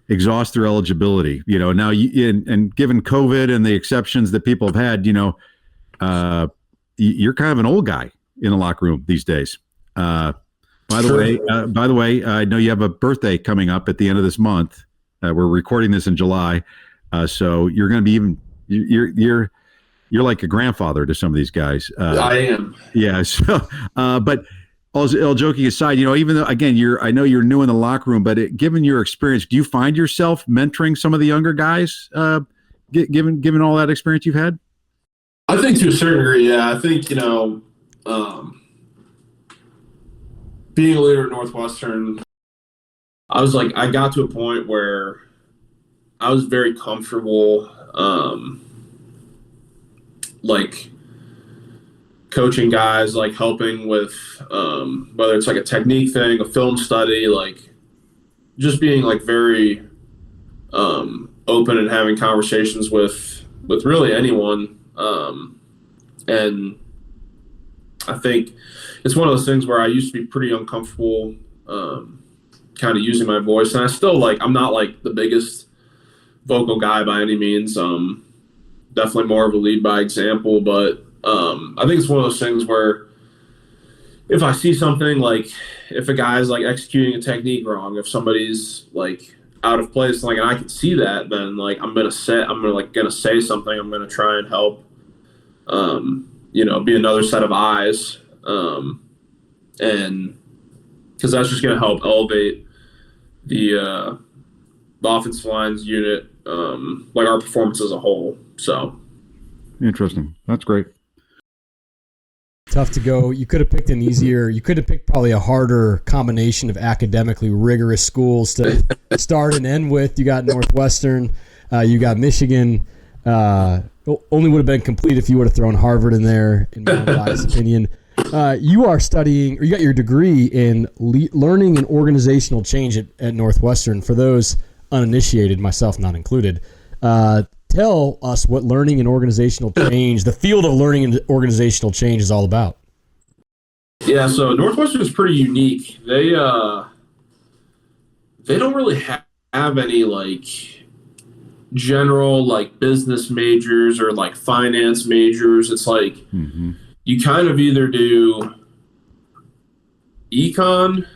exhaust their eligibility. Now and given COVID and the exceptions that people have had, you're kind of an old guy in the locker room these days. By the way, I know you have a birthday coming up at the end of this month. We're recording this in July. So you're going to be you're like a grandfather to some of these guys. I am. Yeah. So, but all joking aside, even though, again, I know you're new in the locker room, but given your experience, do you find yourself mentoring some of the younger guys, given all that experience you've had? I think to a certain degree, yeah. I think, being a leader at Northwestern, I got to a point where I was very comfortable, coaching guys, helping with, whether it's a technique thing, a film study, just being very open and having conversations with really anyone. And I think it's one of those things where I used to be pretty uncomfortable kind of using my voice. And I still, I'm not the biggest vocal guy by any means. Definitely more of a lead by example. But I think it's one of those things where if I see something, if a guy's executing a technique wrong, if somebody's out of place, and I can see that, then I'm gonna say something. I'm gonna try and help, be another set of eyes, and because that's just gonna help elevate the offensive line's unit, our performance as a whole. So interesting. That's great. Tough to go. You could have picked an easier, you could have picked probably a harder combination of academically rigorous schools to start and end with. You got Northwestern, you got Michigan. Only would have been complete if you would have thrown Harvard in there, in my biased opinion. You are studying, or you got your degree in learning and organizational change at Northwestern. For those uninitiated, myself not included, tell us what learning and organizational change, the field of learning and organizational change, is all about. Yeah, so Northwestern is pretty unique. They don't really have any general business majors or finance majors. It's you kind of either do econ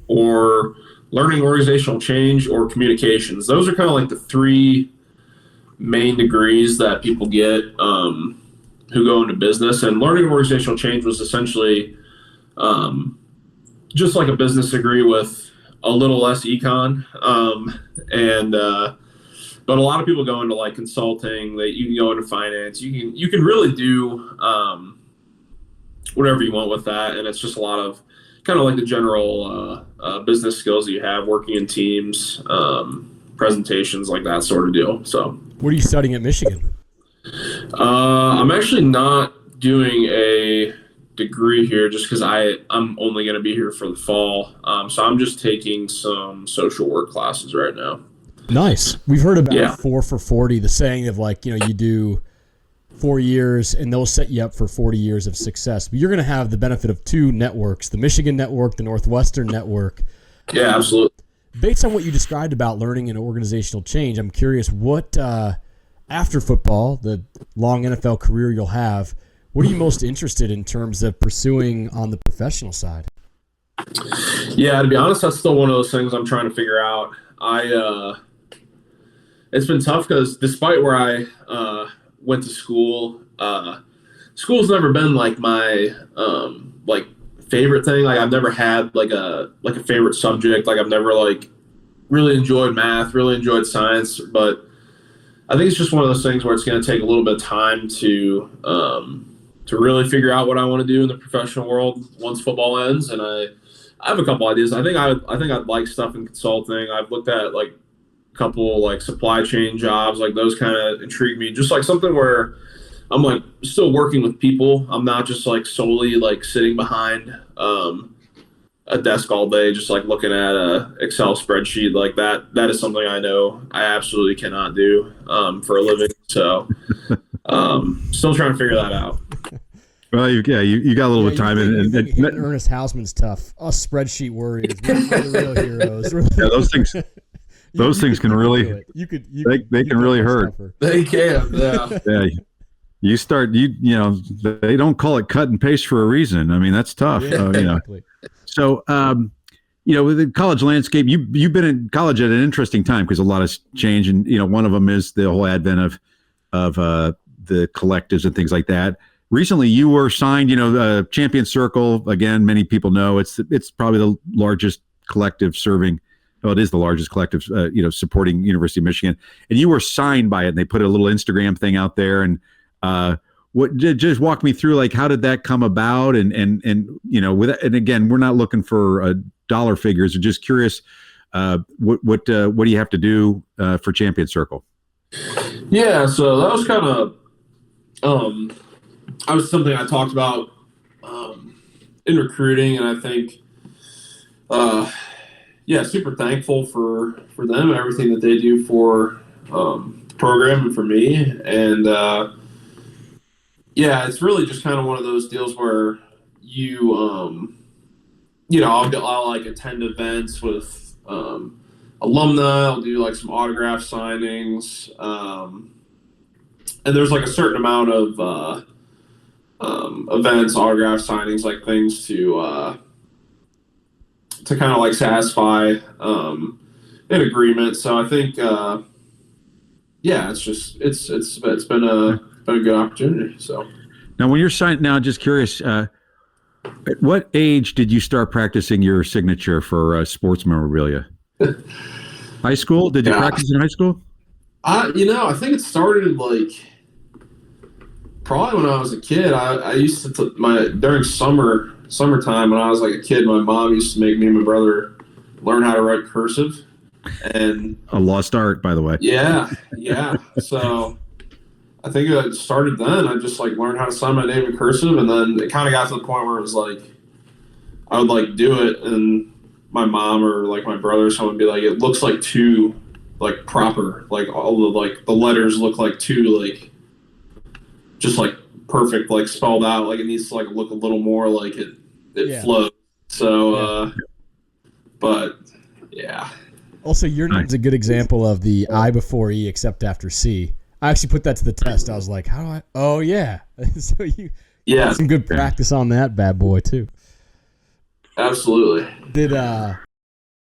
or learning organizational change or communications. Those are kind of the three main degrees that people get who go into business. And learning organizational change was essentially just a business degree with a little less econ. But a lot of people go into consulting. You can go into finance. You can really do whatever you want with that, and it's just a lot of kind of the general business skills that you have, working in teams, presentations, that sort of deal. So, what are you studying at Michigan? I'm actually not doing a degree here just because I'm only going to be here for the fall. So I'm just taking some social work classes right now. Nice. We've heard about 4 for 40, the saying of you do 4 years and they'll set you up for 40 years of success. But you're going to have the benefit of two networks, the Michigan network, the Northwestern network. Yeah, absolutely. Based on what you described about learning and organizational change, I'm curious what, after football, the long NFL career you'll have, what are you most interested in terms of pursuing on the professional side? Yeah, to be honest, that's still one of those things I'm trying to figure out. It's been tough because despite where I went to school, school's never been my favorite thing. I've never had a favorite subject. I've never really enjoyed math, really enjoyed science, but I think it's just one of those things where it's going to take a little bit of time to really figure out what I want to do in the professional world once football ends. And I have a couple ideas. I think I'd like stuff in consulting. I've looked at a couple supply chain jobs, those kind of intrigue me. Just something where I'm still working with people. I'm not just solely sitting behind a desk all day, just looking at a Excel spreadsheet that. That is something I know I absolutely cannot do for a living. So still trying to figure that out. Well, you got a little bit of time. And Ernest Hausman's tough. Us spreadsheet warriors, we're the real heroes. Yeah, those things can really, they can really hurt. They can, yeah. Yeah. They don't call it cut and paste for a reason. I mean, that's tough. Yeah, exactly. So, with the college landscape, you've been in college at an interesting time because a lot has changed, and one of them is the whole advent of the collectives and things like that. Recently, you were signed, Champion Circle. Again, many people know it's probably the largest collective serving. Well, it is the largest collective, supporting University of Michigan. And you were signed by it, and they put a little Instagram thing out there. And just walk me through, like, how did that come about? And again, we're not looking for dollar figures. We're just curious, what do you have to do for Champion Circle? Yeah, so that was kind of I was something I talked about in recruiting, and I think super thankful for them and everything that they do for the program and for me. And it's really just kind of one of those deals where I'll like attend events with alumni. I'll do like some autograph signings, and there's like a certain amount of events, autograph signings, like things to kind of like satisfy an agreement. So I think it's been a good opportunity. So now, when you're signed, now just curious, at what age did you start practicing your signature for sports memorabilia? High school? Did you practice in high school? I think it started like probably when I was a kid. I used to during summertime when I was like a kid, my mom used to make me and my brother learn how to write cursive. And a lost art, by the way. Yeah. So I think it started then. I just like learned how to sign my name in cursive, and then it kind of got to the point where it was like I would like do it, and my mom or like my brother or someone would be like, it looks like too like proper, like all the like the letters look like too like just like perfect, like spelled out, like it needs to like look a little more like it flows. So but yeah. Also, your name's a good example of the I before E except after C. I actually put that to the test. I was like, how do I? Oh, yeah. So you got some good practice on that bad boy, too. Absolutely.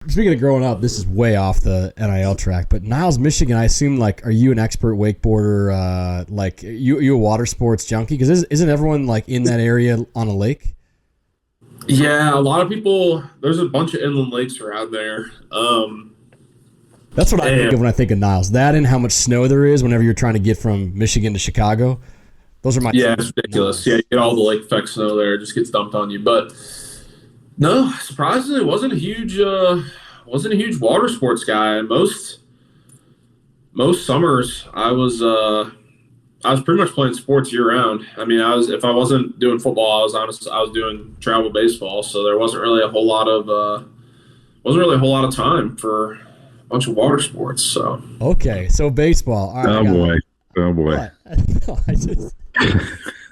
Speaking of growing up, this is way off the NIL track, but Niles, Michigan, I assume, like, are you an expert wakeboarder? Like, you a water sports junkie? Because isn't everyone, like, in that area on a lake? Yeah, a lot of people, there's a bunch of inland lakes around there. That's what I think of when I think of Niles. That and how much snow there is whenever you're trying to get from Michigan to Chicago. Those are my it's ridiculous. Yeah, you get all the lake effect snow there. It just gets dumped on you. But no, surprisingly, wasn't a huge water sports guy. Most summers I was pretty much playing sports year round. I mean, if I wasn't doing football, I was doing travel baseball. So there wasn't really a whole lot of time for bunch of water sports. So okay, so baseball. All right, oh boy.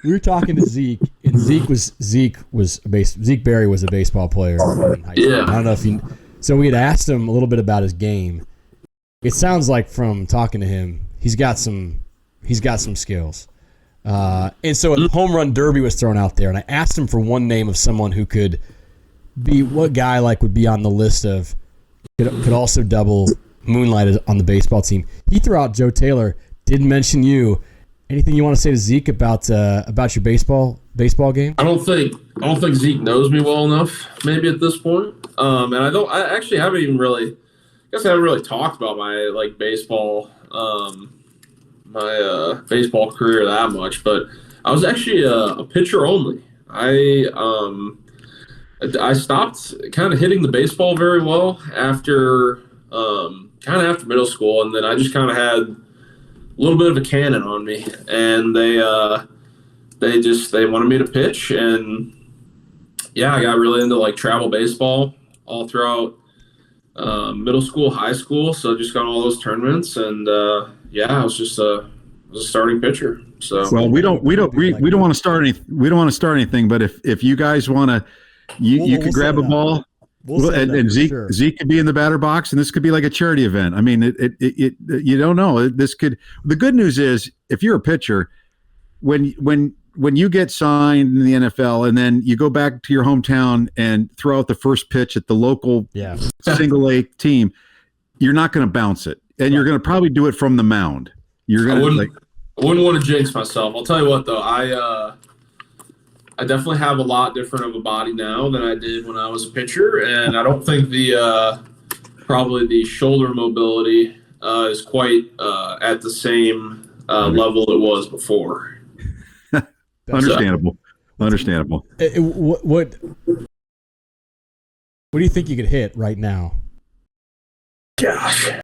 We were talking to Zeke, and Zeke Berry was a baseball player in high school. Yeah. I don't know if you. So we had asked him a little bit about his game. It sounds like from talking to him, he's got some skills. And so a home run derby was thrown out there, and I asked him for one name of someone who could be what guy like would be on the list of. Could also double moonlight on the baseball team. He threw out Joe Taylor. Didn't mention you. Anything you want to say to Zeke about your baseball game? I don't think Zeke knows me well enough. Maybe at this point, and I actually haven't even really. I guess I haven't really talked about my like baseball, baseball career that much. But I was actually a pitcher only. I stopped kind of hitting the baseball very well after middle school, and then I just kind of had a little bit of a cannon on me, and they wanted me to pitch, and I got really into like travel baseball all throughout middle school, high school. So I just got all those tournaments, and I was just a starting pitcher. So well, we don't want to start anything, but if you guys want to. You could grab a ball, and Zeke could be in the batter box, and this could be like a charity event. I mean, it you don't know. The good news is, if you're a pitcher, when when you get signed in the NFL and then you go back to your hometown and throw out the first pitch at the local single A team, you're not going to bounce it, and you're going to probably do it from the mound. You're going to I wouldn't want to jinx myself. I'll tell you what, though, I definitely have a lot different of a body now than I did when I was a pitcher, and I don't think probably the shoulder mobility is quite at the same level it was before. Understandable. Understandable. What do you think you could hit right now? Gosh. I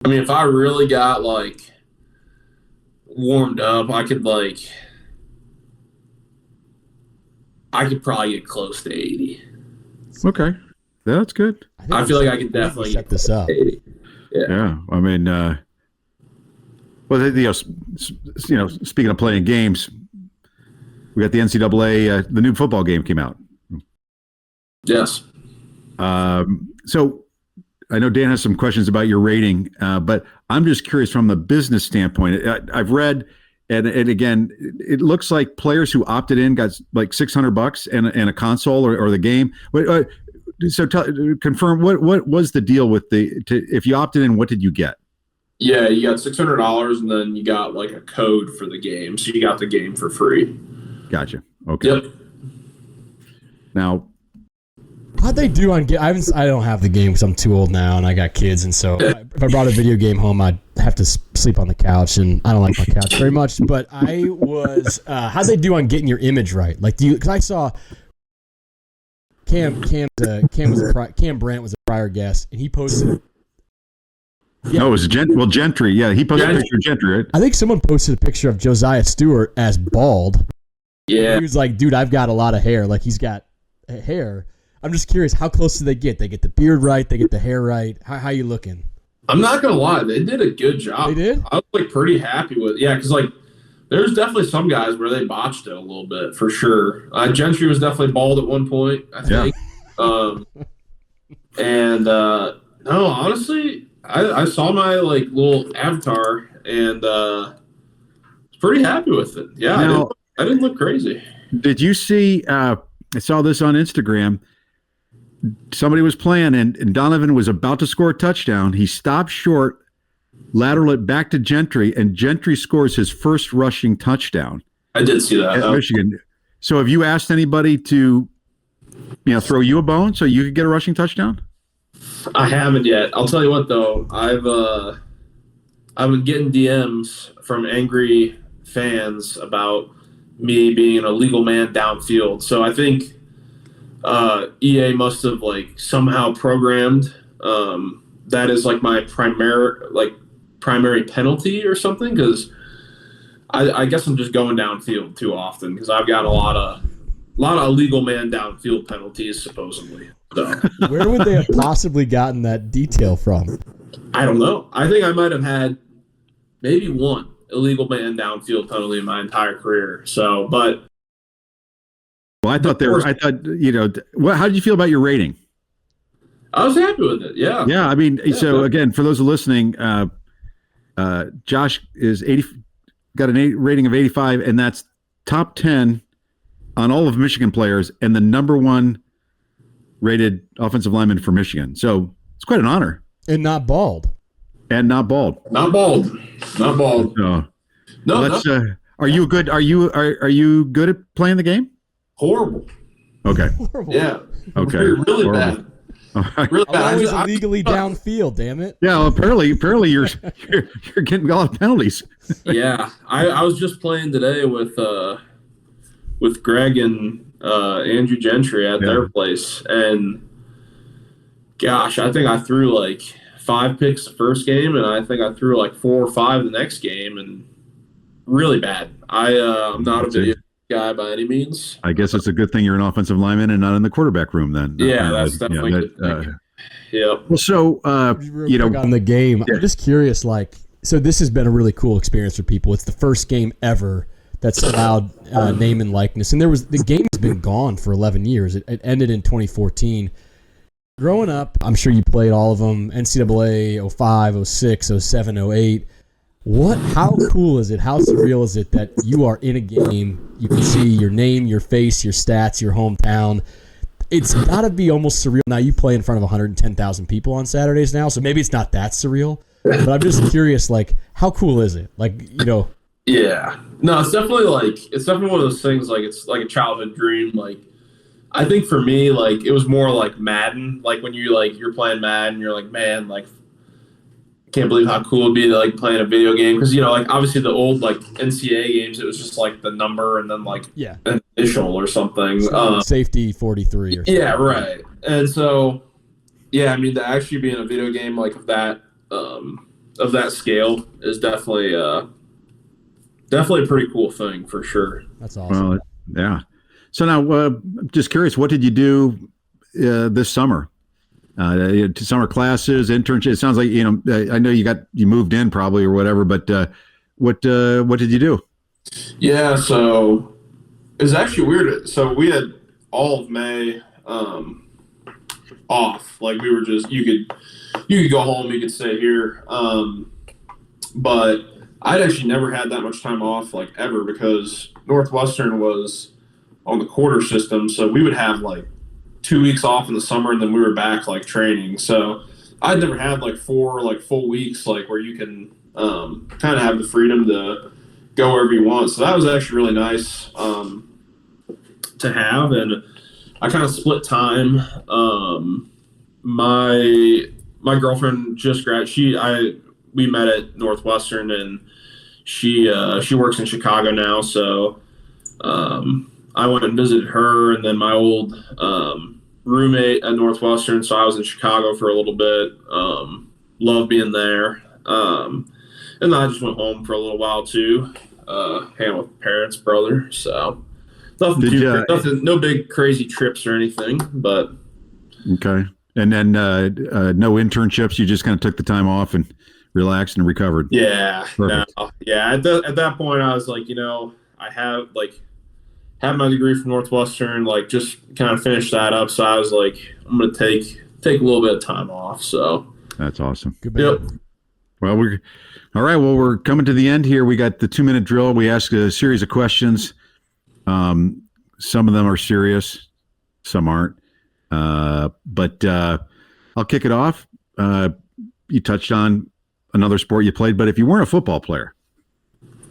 mean, if I really got, warmed up, I could probably get close to 80. Okay. That's good. I feel like I could definitely set this up. 80. Yeah. I mean, speaking of playing games, we got the NCAA, the new football game came out. Yes. So I know Dan has some questions about your rating, but I'm just curious from the business standpoint. I've read, and again, it looks like players who opted in got like $600 and a console or the game. So confirm what was the deal with if you opted in, what did you get? Yeah, you got $600 and then you got a code for the game, so you got the game for free. Gotcha. Okay. Yep. Now, how'd they do on? I don't have the game because I'm too old now and I got kids, and so if I brought a video game home, I'd have to sleep on the couch, and I don't like my couch very much. But I was, how'd they do on getting your image right? Because I saw Cam Brandt was a prior guest, and he posted. Yeah. No, it was Gentry. Yeah, he posted a picture of Gentry, right? I think someone posted a picture of Josiah Stewart as bald. Yeah. He was like, dude, I've got a lot of hair. He's got hair. I'm just curious, how close do they get? They get the beard right. They get the hair right. How you looking? I'm not going to lie. They did a good job. They did? I was pretty happy with it. Yeah, because there's definitely some guys where they botched it a little bit, for sure. Gentry was definitely bald at one point, I think. No, honestly, I saw my little avatar and was pretty happy with it. Yeah, now, I didn't look crazy. Did you see? I saw this on Instagram. Somebody was playing, and Donovan was about to score a touchdown. He stopped short, lateral it back to Gentry, and Gentry scores his first rushing touchdown. I did see that at Michigan. So, have you asked anybody to, throw you a bone so you could get a rushing touchdown? I haven't yet. I'll tell you what, though. I've been getting DMs from angry fans about me being an illegal man downfield. So I think EA must have somehow programmed that is my primary penalty or something, because I guess I'm just going downfield too often because I've got a lot of illegal man downfield penalties supposedly. So. Where would they have possibly gotten that detail from? I don't know. I think I might have had maybe one illegal man downfield penalty in my entire career. So, but well, how did you feel about your rating? I was happy with it. Yeah. Yeah. I mean, so again, for those listening, Josh is got a rating of 85, and that's top 10 on all of Michigan players and the number one rated offensive lineman for Michigan. So it's quite an honor. And not bald. Not bald. So, are you good? Are you good at playing the game? Horrible. Okay. Horrible. Yeah. Okay. Really Horrible. bad. Really bad. I'm always illegally downfield. Damn it. Yeah. Well, apparently you're getting a lot of penalties. Yeah. I was just playing today with Greg and Andrew Gentry at their place, and gosh, I think I threw 5 picks the first game, and I think I threw 4 or 5 the next game, and really bad. I'm not a video guy by any means. I guess it's a good thing you're an offensive lineman and not in the quarterback room then. Yeah, that's definitely a good thing. Yeah. Well, so on the game, I'm just curious. So this has been a really cool experience for people. It's the first game ever that's allowed name and likeness, and the game has been gone for 11 years. It ended in 2014. Growing up, I'm sure you played all of them: NCAA, 05, 06, 07, 08. How cool is it? How surreal is it that you are in a game, you can see your name, your face, your stats, your hometown. It's got to be almost surreal. Now, you play in front of 110,000 people on Saturdays now, so maybe it's not that surreal. But I'm just curious, like, how cool is it? Like, Yeah. No, it's definitely one of those things, like, it's like a childhood dream. Like, I think for me, like, it was more like Madden. Like, when you're playing Madden, you're like, man, like, can't believe how cool it'd be to like playing a video game, because like obviously the old like NCAA games, it was just like the number and then like an initial or something. Safety 43 or something. Yeah, right. And so I mean, to actually be in a video game like of that scale is definitely a pretty cool thing for sure. That's awesome. Well, yeah. So now, just curious, what did you do this summer? Summer classes, internship. It sounds like I know you moved in probably or whatever, but what did you do? Yeah, so it was actually weird. So we had all of May off. Like, we were just you could go home, you could stay here. But I'd actually never had that much time off like ever, because Northwestern was on the quarter system, so we would have like 2 weeks off in the summer, and then we were back like training. So I'd never had like 4 like full weeks like where you can kind of have the freedom to go wherever you want. So that was actually really nice to have, and I kind of split time. My girlfriend just graduated. We met at Northwestern, and she works in Chicago now. So I went and visited her, and then my old roommate at Northwestern. So I was in Chicago for a little bit. Loved being there. And then I just went home for a little while too, hang out with parents, brother. So nothing, no big crazy trips or anything, but. Okay. And then no internships. You just kind of took the time off and relaxed and recovered. Yeah. No, yeah. At that point, I was like, I have my degree from Northwestern, like just kind of finished that up. So I was like, I'm going to take a little bit of time off. So that's awesome. Good man. Yep. Well, all right. Well, we're coming to the end here. We got the 2-minute drill. We ask a series of questions. Some of them are serious, some aren't. But I'll kick it off. You touched on another sport you played, but if you weren't a football player,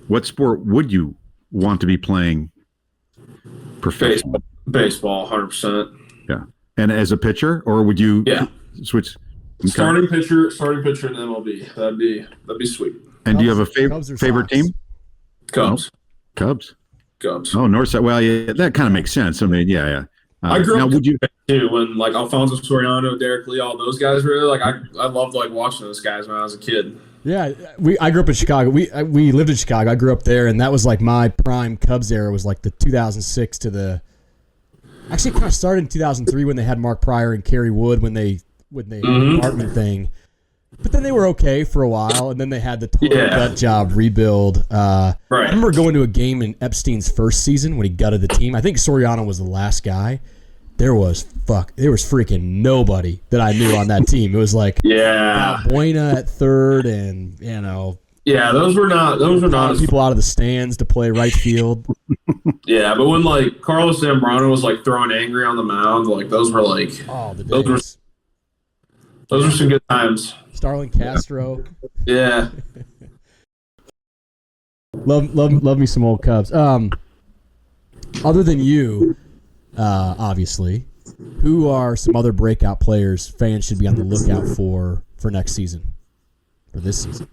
what sport would you want to be playing professionally? Baseball, 100%. Yeah. And as a pitcher, or would you switch? Okay. Starting pitcher in MLB. That'd be sweet. And do you have a favorite team? Cubs. Cubs. Oh, Northside. Well, yeah, that kind of makes sense. I mean, yeah. I grew up too when like Alfonso Soriano, Derek Lee, all those guys were like I loved like watching those guys when I was a kid. Yeah, I grew up in Chicago. We lived in Chicago. I grew up there, and that was like my prime Cubs era. Was like the 2006 to the. Actually, it kind of started in 2003 when they had Mark Pryor and Kerry Wood when they had the apartment thing. But then they were okay for a while, and then they had the total gut job rebuild. Right. I remember going to a game in Epstein's first season when he gutted the team. I think Soriano was the last guy. There was freaking nobody that I knew on that team. It was like Buena at third, and those were not people out of the stands to play right field. Yeah, but when like Carlos Zambrano was like throwing angry on the mound, like those were like those were some good times. Starlin Castro. Yeah. love me some old Cubs. Other than you, obviously, who are some other breakout players fans should be on the lookout for next season, for this season?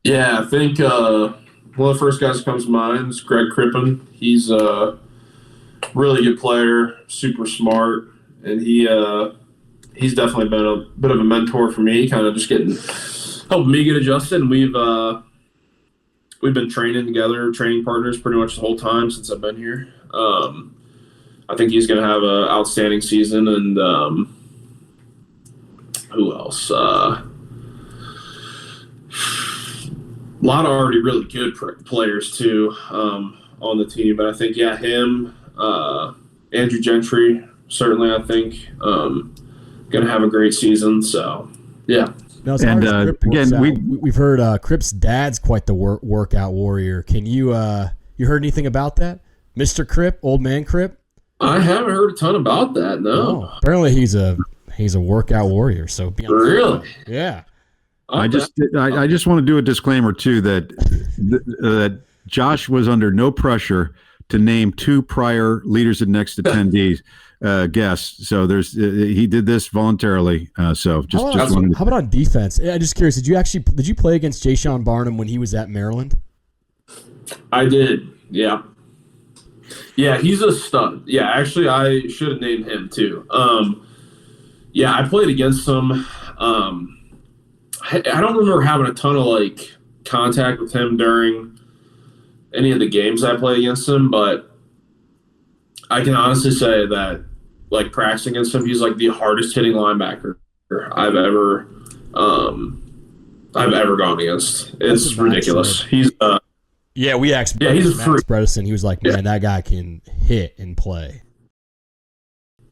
Yeah, I think one of the first guys that comes to mind is Greg Crippen. He's a really good player, super smart, and he's definitely been a bit of a mentor for me, kind of just helping me get adjusted. And we've been training together, training partners pretty much the whole time since I've been here. I think he's going to have an outstanding season. And who else? A lot of already really good players too on the team, but I think him, Andrew Gentry, certainly I think going to have a great season. So yeah. Now, as And far as Crip again, works out, we've heard Crip's dad's quite the workout warrior. Can you you heard anything about that, Mr. Crip, old man Crip? I haven't heard a ton about that. No. Oh, apparently he's a workout warrior. So be on Really? yeah. I just want to do a disclaimer too that Josh was under no pressure to name 2 prior Leaders of Next attendees guests. So he did this voluntarily. So just wanted to, how about on defense? I'm just curious. Did you play against Jay Sean Barnum when he was at Maryland? I did. Yeah. Yeah, he's a stud. Yeah, actually, I should have named him too. Yeah, I played against him. I don't remember having a ton of like contact with him during any of the games I played against him, but I can honestly say that like practicing against him, he's like the hardest hitting linebacker I've ever gone against. It's ridiculous. He's yeah, we asked he's a Max freak. Bredesen. He was like, man, that guy can hit and play.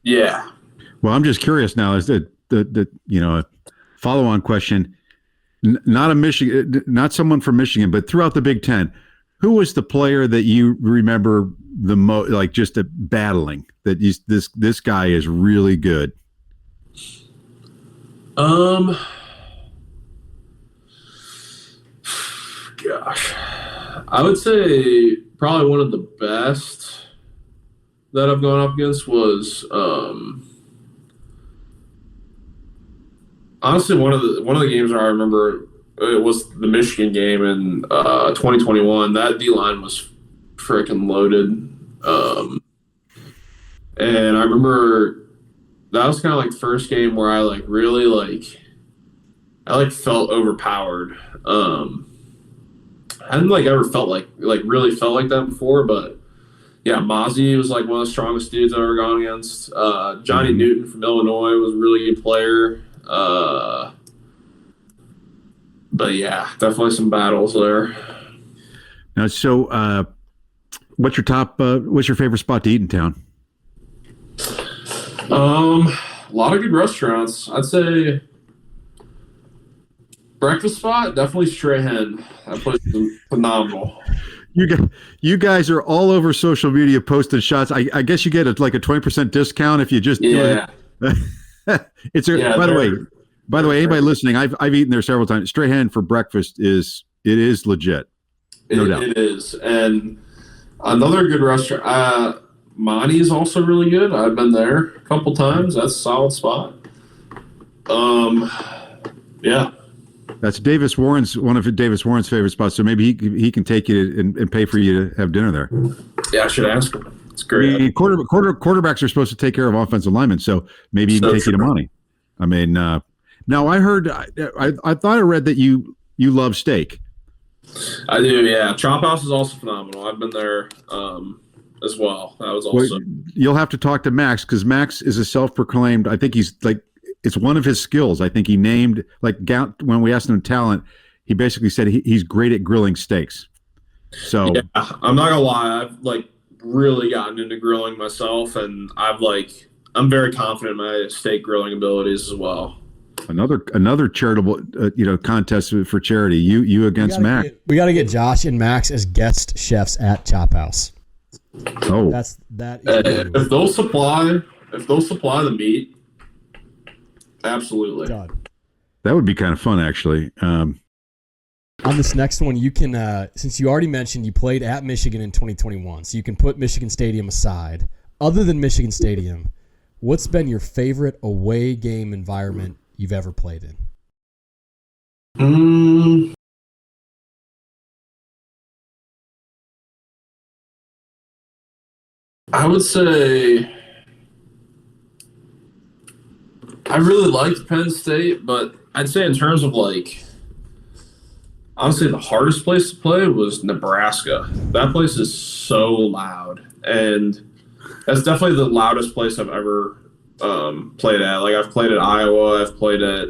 Yeah. well, I'm just curious now. Is the a follow-on question? Not someone from Michigan, but throughout the Big Ten, who was the player that you remember the most, like just battling? That this guy is really good. Gosh, I would say probably one of the best that I've gone up against was honestly one of the games where I remember it was the Michigan game in 2021. That D line was freaking loaded, and I remember that was kind of like the first game where I like really felt overpowered. I hadn't like ever felt really felt like that before, but yeah, Mozzie was like one of the strongest dudes I've ever gone against. Johnny Newton from Illinois was a really good player. But yeah, definitely some battles there. Now, so what's your favorite spot to eat in town? A lot of good restaurants. I'd say breakfast spot, definitely Strahan. That place is phenomenal. You guys are all over social media posting shots. I guess you get a 20% discount if you just yeah. It's by the way, anybody listening, I've eaten there several times. Strahan for breakfast is legit. No doubt. It is. And another good restaurant, Monty is also really good. I've been there a couple times. That's a solid spot. Yeah. That's one of Davis Warren's favorite spots. So maybe he can take you and pay for you to have dinner there. Yeah, I should ask him. It's great. Quarterbacks are supposed to take care of offensive linemen, so maybe he can take you to Monty. I mean, now I heard, I thought I read that you love steak. I do, yeah. Chop House is also phenomenal. I've been there as well. That was also. Well, you'll have to talk to Max because Max is a self-proclaimed. I think he's like, it's one of his skills. I think he named when we asked him talent, he basically said he's great at grilling steaks. So yeah, I'm not gonna lie, I've like really gotten into grilling myself, and I'm very confident in my steak grilling abilities as well. Another charitable contest for charity. You against Max. We got to get Josh and Max as guest chefs at Chop House. Oh, that. If they'll supply the meat, absolutely. Done. That would be kind of fun, actually. On this next one, you can since you already mentioned you played at Michigan in 2021, so you can put Michigan Stadium aside. Other than Michigan Stadium, what's been your favorite away game environment you've ever played in? I would say I really liked Penn State, but I'd say in terms of honestly, the hardest place to play was Nebraska. That place is so loud, and that's definitely the loudest place I've ever played at. Like, I've played at Iowa, I've played at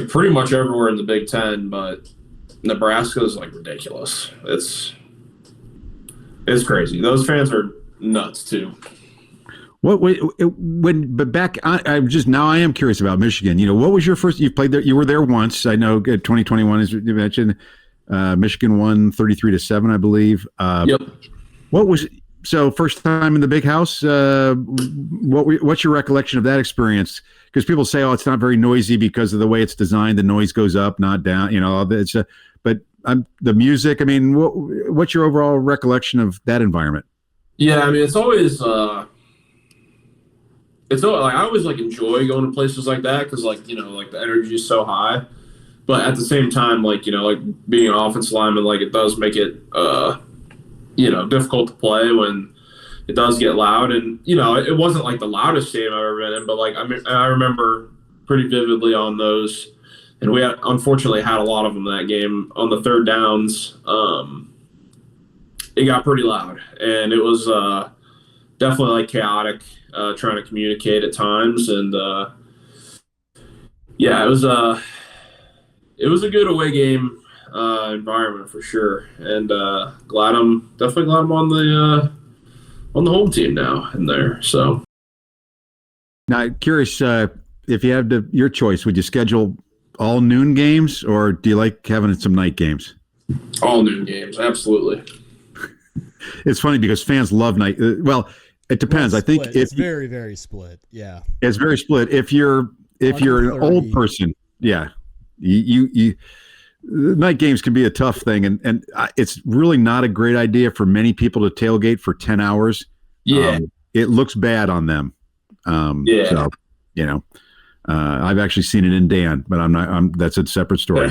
pretty much everywhere in the Big Ten, but Nebraska is ridiculous. It's crazy. Those fans are nuts too. I am curious about Michigan. What was your first? You played there. You were there once. I know. 2021, as you mentioned, Michigan won 33-7, I believe. Yep. First time in the big house. What's your recollection of that experience? Because people say, "Oh, it's not very noisy because of the way it's designed. The noise goes up, not down." But the music. I mean, what's your overall recollection of that environment? Yeah, I mean, it's always. I always enjoy going to places like that because the energy is so high, but at the same time being an offensive lineman it does make it difficult to play when it does get loud, and it wasn't the loudest stadium I've ever been in, but I remember pretty vividly on those, and we unfortunately had a lot of them that game on the third downs. It got pretty loud, and it was definitely chaotic. Trying to communicate at times, and it was a good away game environment for sure, and glad I'm on the home team now in there. So now, curious if you had your choice, would you schedule all noon games, or do you like having some night games? All noon games, absolutely. It's funny because fans love night. It depends. I think it's very, very split. Yeah, it's very split. If you're an old person, yeah, you night games can be a tough thing, and it's really not a great idea for many people to tailgate for 10 hours. Yeah, it looks bad on them. So I've actually seen it in Dan, but that's a separate story.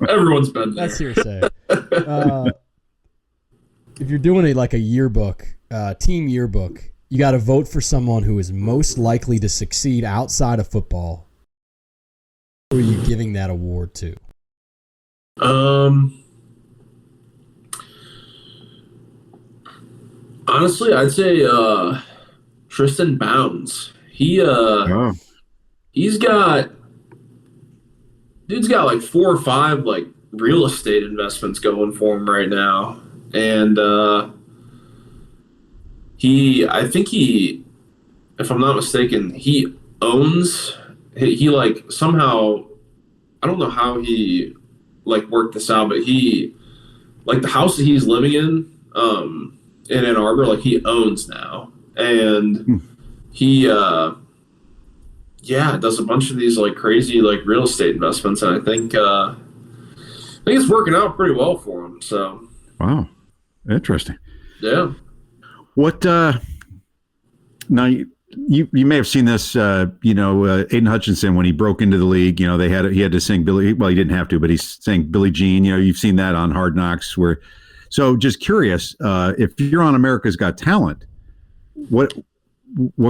Everyone's been there. That's hearsay. If you're doing a yearbook, team yearbook, you got to vote for someone who is most likely to succeed outside of football. Who are you giving that award to? Honestly, I'd say Tristan Bounds. Dude's got 4 or 5 real estate investments going for him right now. And I think if I'm not mistaken, he owns, somehow, I don't know how he worked this out, but he, the house that he's living in Ann Arbor, he owns now. And he, does a bunch of these crazy real estate investments. And I think it's working out pretty well for him. So. Wow. Interesting. Yeah. What now you may have seen this Aiden Hutchinson, when he broke into the league, he had to sing Billy, well, he didn't have to, but he sang Billie Jean. You've seen that on Hard Knocks. So just curious, if you're on America's Got Talent, what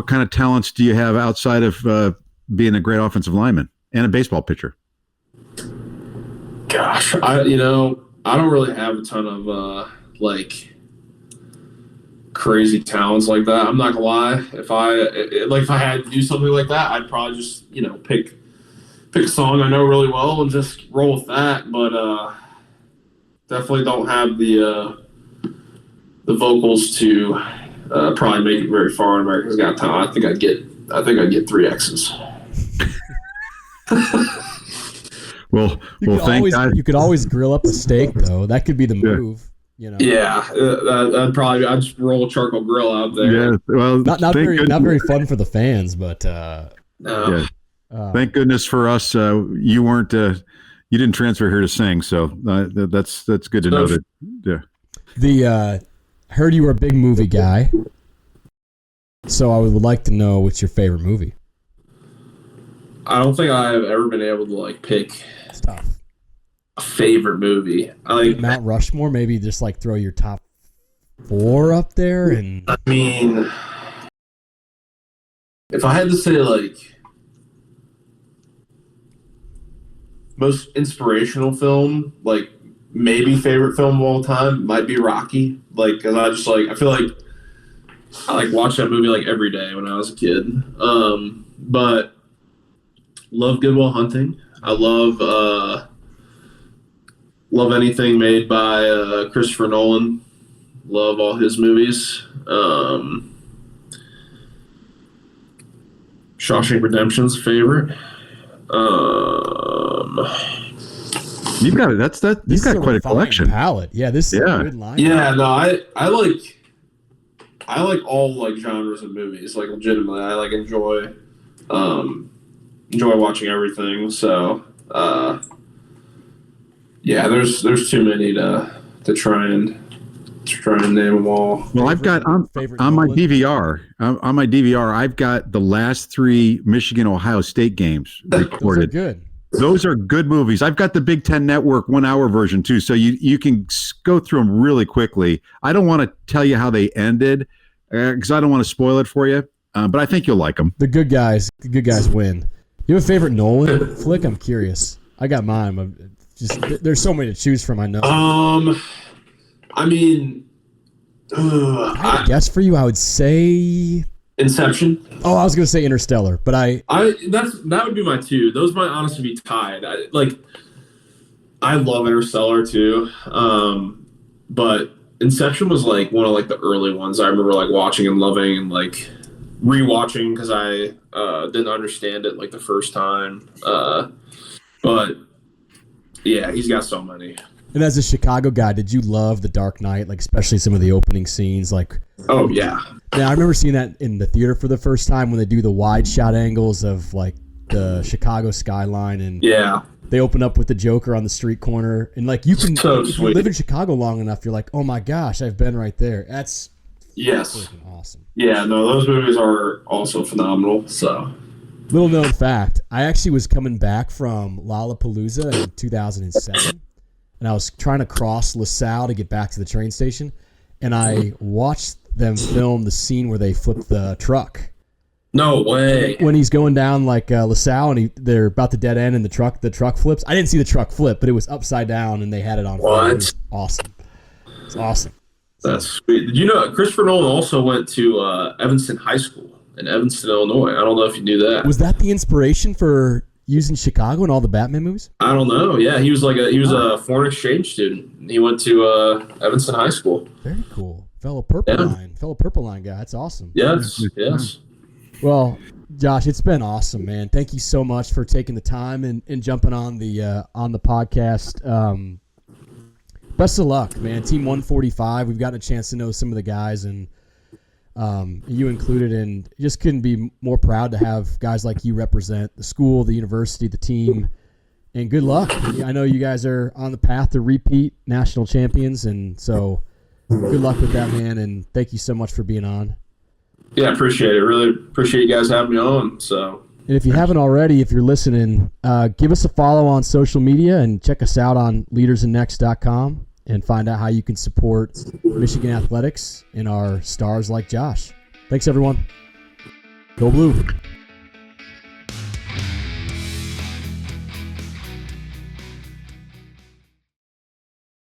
kind of talents do you have outside of being a great offensive lineman and a baseball pitcher? Gosh, I don't really have a ton of crazy talents like that. I'm not gonna lie. If I had to do something like that, I'd probably just pick a song I know really well and just roll with that. But definitely don't have the vocals to probably make it very far in America's Got Talent. I think I'd get 3 X's. Well, thank God. You could always grill up a steak, though. That could be the move. Yeah, I'd just roll a charcoal grill out there. Yeah, well, not very fun for the fans, but no. Thank goodness for us. You weren't. You didn't transfer here to sing, so that's good to know. Heard you were a big movie guy, so I would like to know what's your favorite movie. I don't think I've ever been able to pick a favorite movie. Mount Rushmore, maybe just throw your top 4 up there. And I mean, if I had to say most inspirational film, maybe favorite film of all time, might be Rocky. Because I just I feel like I watched that movie every day when I was a kid. But love Good Will Hunting. I love anything made by Christopher Nolan. Love all his movies. Shawshank Redemption's a favorite. You've got it. You've got quite a collection. Palette. Yeah, this is a good line. Yeah, no, I like all like genres of movies. Like legitimately, I like enjoy watching everything. So yeah, there's too many to try and name them all. Well, I've got on my DVR. On my DVR, I've got the last 3 Michigan-Ohio State games recorded. Those are good. Those are good movies. I've got the Big Ten Network 1-hour version too, so you can go through them really quickly. I don't want to tell you how they ended because I don't want to spoil it for you, but I think you'll like them. The good guys win. You have a favorite Nolan flick? I'm curious. I got mine. There's so many to choose from. I know. I mean, I guess for you, I would say Inception. Oh, I was gonna say Interstellar, but that would be my 2. Those might honestly be tied. I love Interstellar too, but Inception was like one of like the early ones I remember like watching and loving and like rewatching because I didn't understand it like the first time. But yeah, he's got so many. And as a Chicago guy, did you love The Dark Knight, like especially some of the opening scenes? Like, oh yeah. Yeah, I remember seeing that in the theater for the first time when they do the wide shot angles of like the Chicago skyline, and yeah, they open up with the Joker on the street corner, and like if you live in Chicago long enough, you're like, oh my gosh, I've been right there. That's freaking awesome. Yeah, no, those movies are also phenomenal. So, little known fact, I actually was coming back from Lollapalooza in 2007. And I was trying to cross LaSalle to get back to the train station, and I watched them film the scene where they flip the truck. No way. When he's going down like LaSalle, and they're about to dead end, and the truck flips. I didn't see the truck flip, but it was upside down, and they had it on. What? It was awesome. It's awesome. That's sweet. Did you know Christopher Nolan also went to Evanston High School in Evanston, Illinois? I don't know if you knew that. Was that the inspiration for using Chicago in all the Batman movies? I don't know. Yeah, he was a foreign exchange student. He went to Evanston High School. Very cool. Fellow Purple Line guy. That's awesome. Yes. Well, Josh, it's been awesome, man. Thank you so much for taking the time and jumping on the podcast. Best of luck, man. Team 145. We've gotten a chance to know some of the guys, and you included, and just couldn't be more proud to have guys like you represent the school, the university, the team, and good luck. I know you guys are on the path to repeat national champions, and so good luck with that, man, and thank you so much for being on. Yeah, I appreciate it. Really appreciate you guys having me on. So, and if you haven't already, if you're listening, give us a follow on social media and check us out on leadersandnext.com. and find out how you can support Michigan athletics and our stars like Josh. Thanks, everyone. Go Blue.